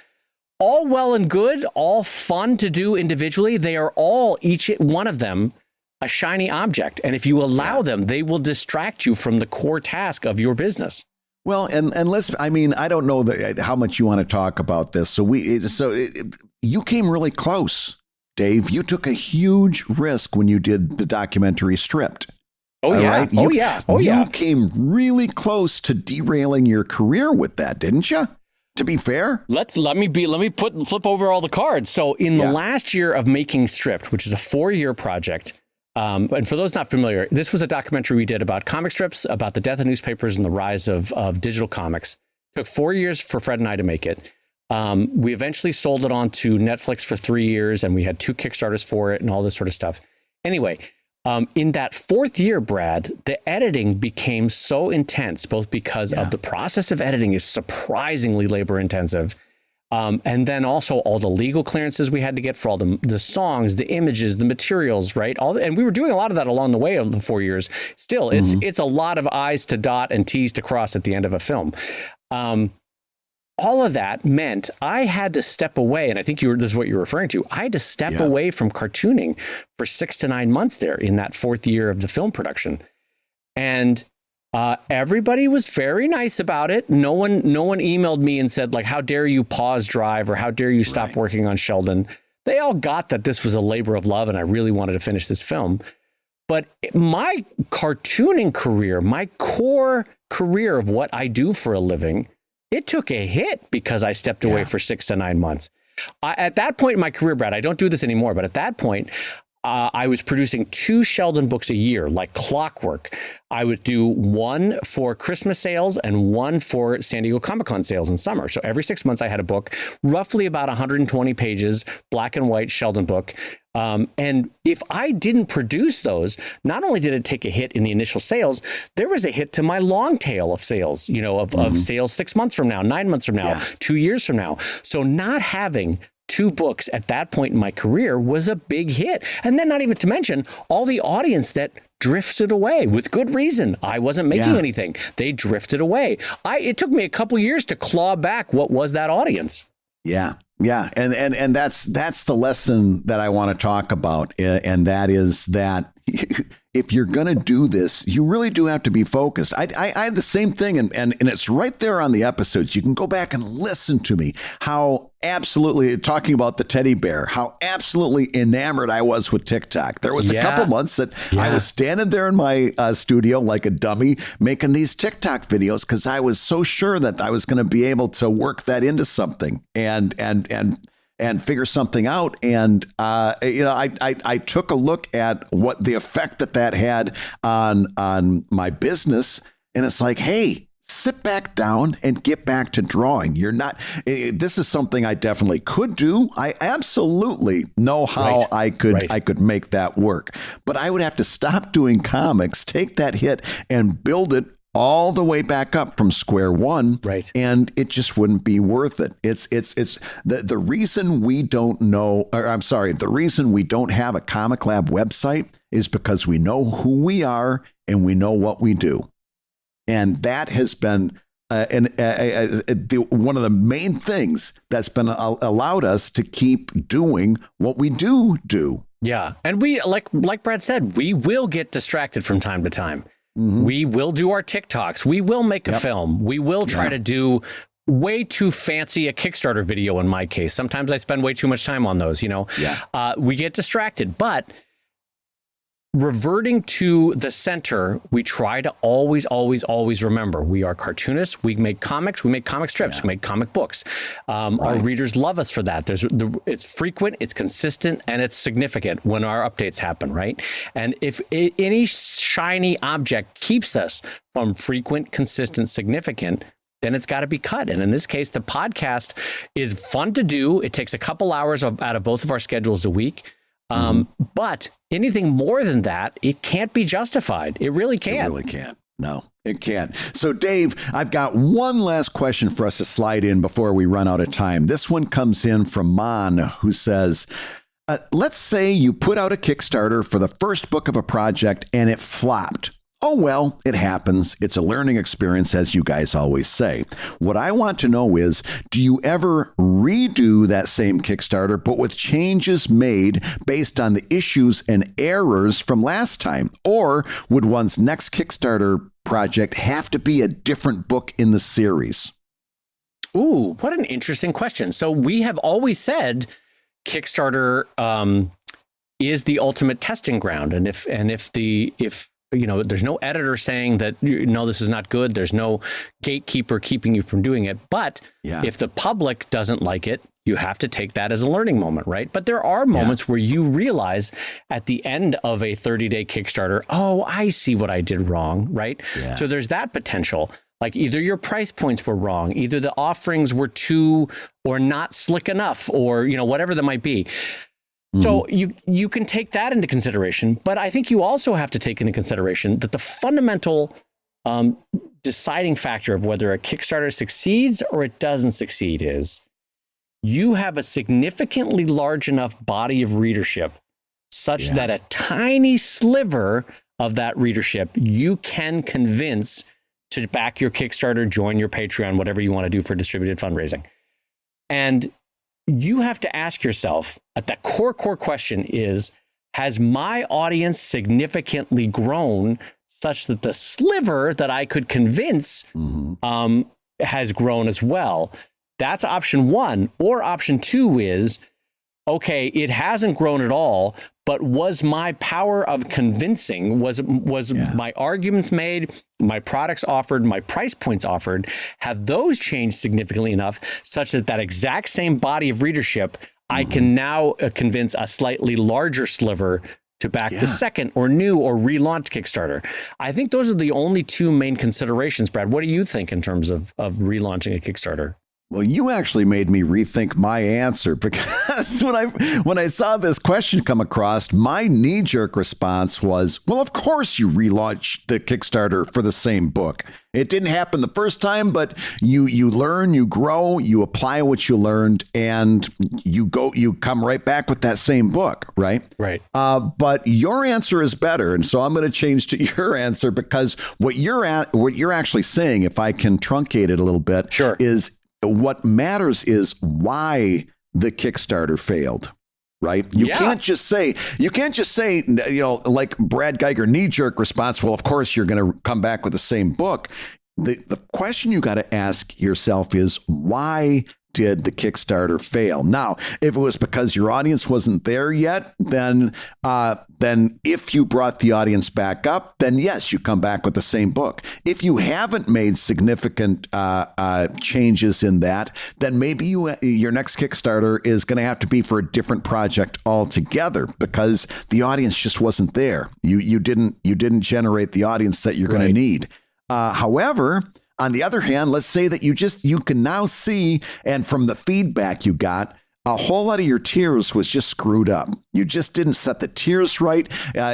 All well and good, all fun to do individually. They are all, each one of them, a shiny object. And if you allow them, they will distract you from the core task of your business. Well, and I don't know how much you want to talk about this. So you came really close, Dave. You took a huge risk when you did the documentary Stripped. Oh, yeah. Right? You came really close to derailing your career with that, didn't you? To be fair, let me flip over all the cards. So in the last year of making Stripped, which is a 4-year project, and for those not familiar, this was a documentary we did about comic strips, about the death of newspapers and the rise of digital comics. It took 4 years for Fred and I to make it. We eventually sold it on to Netflix for 3 years, and we had 2 Kickstarters for it and all this sort of stuff. Anyway, in that 4th year, Brad, the editing became so intense, both because of the process of editing is surprisingly labor intensive. And then also all the legal clearances we had to get for all the songs, the images, the materials, right? And we were doing a lot of that along the way of the 4 years. Still, it's a lot of I's to dot and T's to cross at the end of a film. All of that meant I had to step away, and I think this is what you're referring to. I had to step away from cartooning for 6 to 9 months there in that 4th year of the film production. And everybody was very nice about it. No one emailed me and said, like, how dare you pause Drive, or how dare you stop working on Sheldon. They all got that this was a labor of love and I really wanted to finish this film. But my cartooning career, my core career of what I do for a living, it took a hit because I stepped away for 6 to 9 months. At that point in my career, Brad, I don't do this anymore, but at that point, I was producing 2 Sheldon books a year, like clockwork. I would do one for Christmas sales and one for San Diego Comic-Con sales in summer. So every 6 months I had a book, roughly about 120 pages, black and white Sheldon book. And if I didn't produce those, not only did it take a hit in the initial sales, there was a hit to my long tail of sales, of sales 6 months from now, 9 months from now, 2 years from now. So not having 2 books at that point in my career was a big hit. And then not even to mention all the audience that drifted away with good reason. I wasn't making anything. They drifted away. It took me a couple years to claw back what was that audience. Yeah. Yeah. And that's the lesson that I want to talk about. And that is that if you're going to do this, you really do have to be focused. I had the same thing, and it's right there on the episodes. You can go back and listen to me, how absolutely, talking about the teddy bear, how absolutely enamored I was with TikTok. There was a couple months that I was standing there in my studio like a dummy making these TikTok videos because I was so sure that I was going to be able to work that into something and figure something out. And, I took a look at what the effect that had on my business. And it's like, hey, sit back down and get back to drawing. This is something I definitely could do. I absolutely know how I could make that work, but I would have to stop doing comics, take that hit and build it all the way back up from square one. Right. And it just wouldn't be worth it. It's the reason we don't know, or I'm sorry, the reason we don't have a Comic Lab website is because we know who we are and we know what we do. And that has been one of the main things that's been allowed us to keep doing what we do. Yeah. And we, like Brad said, we will get distracted from time to time. Mm-hmm. We will do our TikToks. We will make a film. We will try to do way too fancy a Kickstarter video in my case. Sometimes I spend way too much time on those, we get distracted, but reverting to the center, we try to always remember we are cartoonists. We make comics, we make comic strips, we make comic books. Our readers love us for that. It's frequent, it's consistent, and it's significant when our updates happen, right? And if any shiny object keeps us from frequent, consistent, significant, then it's got to be cut. And in this case, the podcast is fun to do. It takes a couple hours out of both of our schedules a week. But anything more than that, it can't be justified. It really can't. It really can't. No, it can't. So, Dave, I've got one last question for us to slide in before we run out of time. This one comes in from Mon, who says, let's say you put out a Kickstarter for the first book of a project and it flopped. Oh, well, it happens. It's a learning experience, as you guys always say. What I want to know is, do you ever redo that same Kickstarter, but with changes made based on the issues and errors from last time? Or would one's next Kickstarter project have to be a different book in the series? Ooh, what an interesting question. So we have always said Kickstarter is the ultimate testing ground. And if there's no editor saying that, no, this is not good. There's no gatekeeper keeping you from doing it. But if the public doesn't like it, you have to take that as a learning moment, right? But there are moments where you realize at the end of a 30-day Kickstarter, oh, I see what I did wrong, right? Yeah. So there's that potential. Like either your price points were wrong, either the offerings were too or not slick enough, or whatever that might be. So you can take that into consideration, but I think you also have to take into consideration that the fundamental deciding factor of whether a Kickstarter succeeds or it doesn't succeed is you have a significantly large enough body of readership such that a tiny sliver of that readership you can convince to back your Kickstarter, join your Patreon, whatever you want to do for distributed fundraising. And you have to ask yourself, at the core question is, has my audience significantly grown such that the sliver that I could convince has grown as well? That's option one. Or option two is, okay, it hasn't grown at all, but was my power of convincing, was my arguments made, my products offered, my price points offered, have those changed significantly enough such that that exact same body of readership, I can now convince a slightly larger sliver to back the second or new or relaunch Kickstarter? I think those are the only two main considerations. Brad, what do you think in terms of relaunching a Kickstarter? Well, you actually made me rethink my answer, because when I saw this question come across, my knee-jerk response was, well, of course you relaunch the Kickstarter for the same book. It didn't happen the first time, but you learn, you grow, you apply what you learned, and you come right back with that same book, right? Right. But your answer is better, and so I'm going to change to your answer, because what you're actually saying, if I can truncate it a little bit, is what matters is why the Kickstarter failed, right? You can't just say, like Brad Geiger knee-jerk response, well, of course you're going to come back with the same book. The question you got to ask yourself is, why did the Kickstarter fail? Now, if it was because your audience wasn't there yet, then if you brought the audience back up, then yes, you come back with the same book. If you haven't made significant changes in that, then maybe your next Kickstarter is going to have to be for a different project altogether, because the audience just wasn't there. You didn't generate the audience that you're going to need. However, on the other hand, let's say that you can now see, and from the feedback you got, a whole lot of your tiers was just screwed up. You just didn't set the tiers right.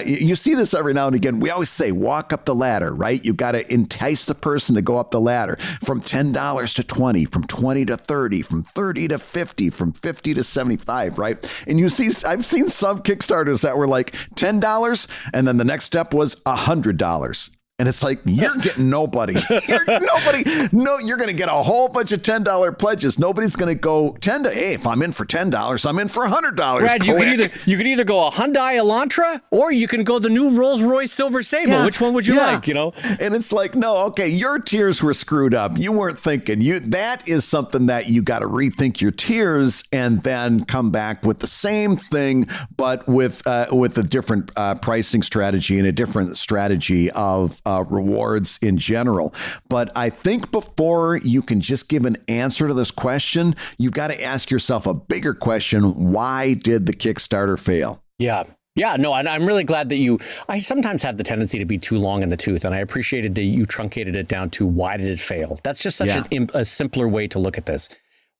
You see this every now and again. We always say, walk up the ladder, right? You got to entice the person to go up the ladder from $10 to $20, from $20 to $30, from $30 to $50, from $50 to $75, right? And I've seen some Kickstarters that were like $10, and then the next step was $100. And it's like, you're getting nobody. You're nobody. No, you're going to get a whole bunch of $10 pledges. Nobody's going to go hey, if I'm in for $10, I'm in for $100. Brad, you can either go a Hyundai Elantra or you can go the new Rolls-Royce Silver Sable. Yeah. Which one would you like, And it's like, no, okay, your tiers were screwed up. You weren't thinking. That is something that you got to rethink your tiers and then come back with the same thing, but with a different pricing strategy and a different strategy of rewards in general. But I think before you can just give an answer to this question, you've got to ask yourself a bigger question. Why did the Kickstarter fail? Yeah. Yeah, no, and I'm really glad that I sometimes have the tendency to be too long in the tooth, and I appreciated that you truncated it down to why did it fail? That's just such a simpler way to look at this.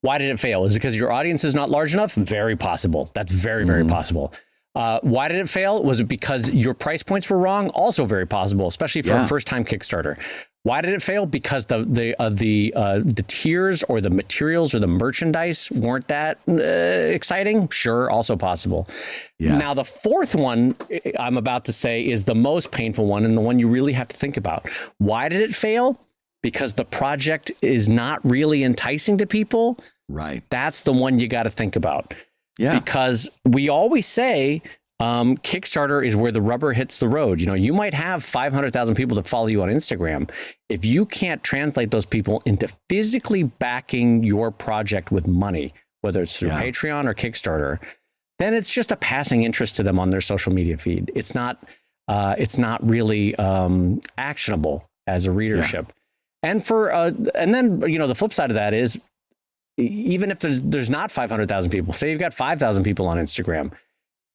Why did it fail? Is it because your audience is not large enough? Very possible. That's very, very possible. Why did it fail? Was it because your price points were wrong? Also very possible, especially for a first-time Kickstarter. Why did it fail? Because the tiers or the materials or the merchandise weren't that exciting? Sure, also possible. Yeah. Now, the fourth one I'm about to say is the most painful one and the one you really have to think about. Why did it fail? Because the project is not really enticing to people. Right. That's the one you got to think about. Yeah. Because we always say Kickstarter is where the rubber hits the road. You might have 500,000 people that follow you on Instagram. If you can't translate those people into physically backing your project with money, whether it's through Patreon or Kickstarter, then it's just a passing interest to them on their social media feed. It's not really actionable as a readership. Yeah. And then the flip side of that is, even if there's not 500,000 people, say you've got 5,000 people on Instagram,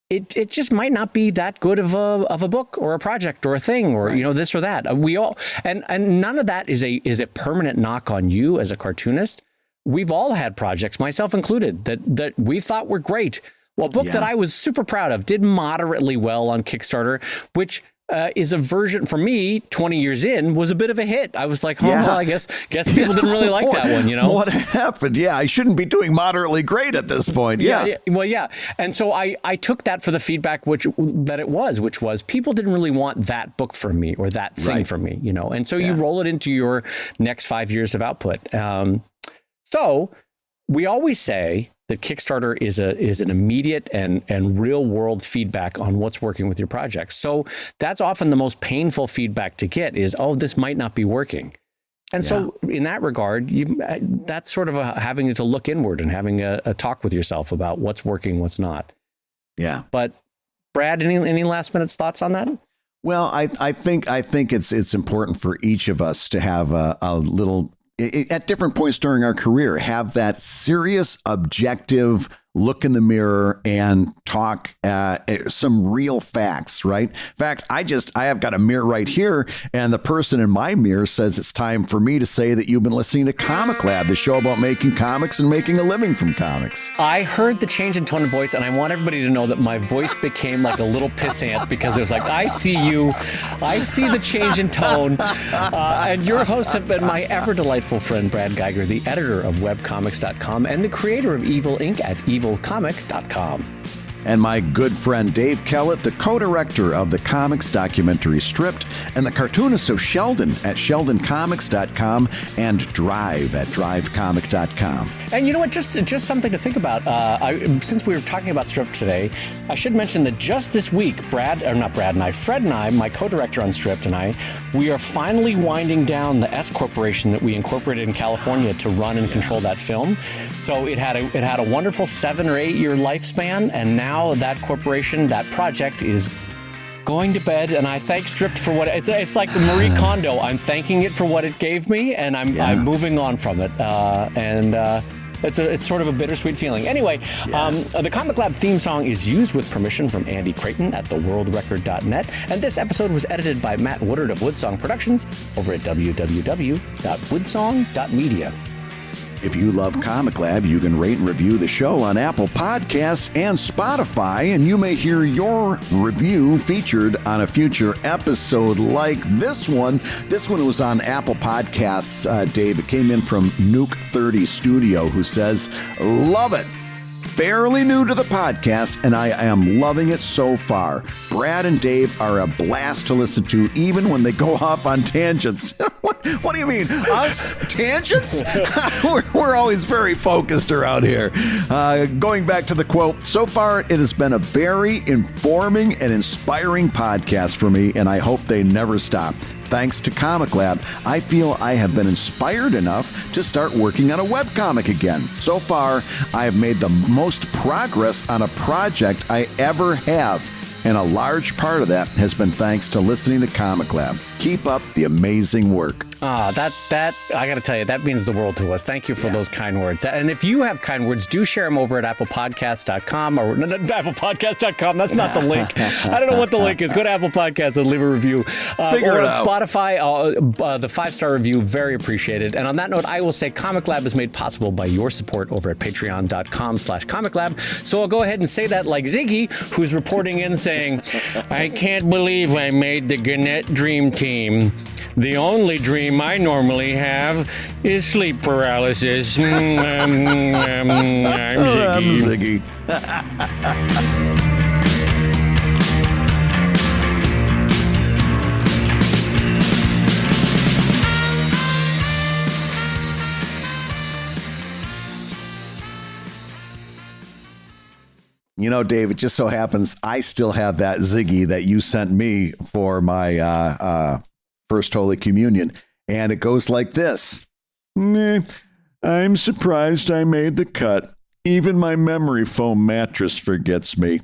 it just might not be that good of a book or a project or a thing or this or that. We all and none of that is a permanent knock on you as a cartoonist. We've all had projects, myself included, that we thought were great. Well, a book that I was super proud of did moderately well on Kickstarter, which is a version for me 20 years in was a bit of a hit. I was like, well, I guess people didn't really like that one, What happened? Yeah, I shouldn't be doing moderately great at this point. Yeah. Well, yeah. And so I took that for the feedback which was people didn't really want that book from me or that thing from me, And so you roll it into your next 5 years of output. So we always say that Kickstarter is an immediate and real world feedback on what's working with your project. So that's often the most painful feedback to get is, this might not be working. And so in that regard, that's sort of having to look inward and having a talk with yourself about what's working, what's not. Yeah. But Brad, any last minute thoughts on that? Well, I think it's important for each of us to have a little, at different points during our career, have that serious, objective look in the mirror and talk some real facts, right? In fact, I have got a mirror right here, and the person in my mirror says it's time for me to say that you've been listening to Comic Lab, the show about making comics and making a living from comics. I heard the change in tone of voice, and I want everybody to know that my voice became like a little pissant because it was like, I see you, I see the change in tone, and your hosts have been my ever delightful friend, Brad Geiger, the editor of webcomics.com and the creator of Evil Inc. at evilcomic.com. And my good friend Dave Kellett, the co-director of the comics documentary Stripped, and the cartoonist of Sheldon at sheldoncomics.com and Drive at drivecomic.com. And you know what, just something to think about. Since we were talking about Stripped today, I should mention that just this week, Fred and I, my co-director on Stripped and we are finally winding down the S Corporation that we incorporated in California to run and control that film. So it had a wonderful 7 or 8 year lifespan, and now that corporation, that project is going to bed, and I thank Stripped for what it's like Marie Kondo. I'm thanking it for what it gave me, and I'm moving on from it. It's sort of a bittersweet feeling. Anyway, the Comic Lab theme song is used with permission from Andy Creighton at theworldrecord.net, and this episode was edited by Matt Woodard of Woodsong Productions over at www.woodsong.media. If you love Comic Lab, you can rate and review the show on Apple Podcasts and Spotify, and you may hear your review featured on a future episode like this one. This one was on Apple Podcasts, Dave. It came in from Nuke30 Studio, who says, love it. fairly new to the podcast, and I am loving it so far. Brad and Dave are a blast to listen to, even when they go off on tangents. What do you mean? Us? Tangents? We're always very focused around here. Going back to the quote, so far it has been a very informing and inspiring podcast for me, and I hope they never stop. Thanks to Comic Lab, I feel I have been inspired enough to start working on a webcomic again. So far, I have made the most progress on a project I ever have, and a large part of that has been thanks to listening to Comic Lab. Keep up the amazing work. That I got to tell you, that means the world to us. Thank you for those kind words. And if you have kind words, do share them over at applepodcast.com or applepodcast.com. That's not the link. I don't know what the link is. Go to Apple Podcasts and leave a review. Figure it out. Spotify, the 5-star review, very appreciated. And on that note, I will say Comic Lab is made possible by your support over at patreon.com/Comic Lab. So I'll go ahead and say that like Ziggy, who's reporting in saying, I can't believe I made the Gannet Dream Team. The only dream I normally have is sleep paralysis. I'm Ziggy. You know, Dave, it just so happens I still have that Ziggy that you sent me for my First Holy Communion. And it goes like this. I'm surprised I made the cut. Even my memory foam mattress forgets me.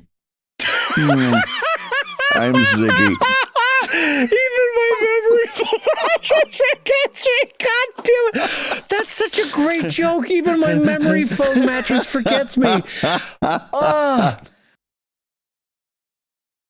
I'm Ziggy. Even my memory foam mattress forgets me. God damn it. That's such a great joke. Even my memory foam mattress forgets me.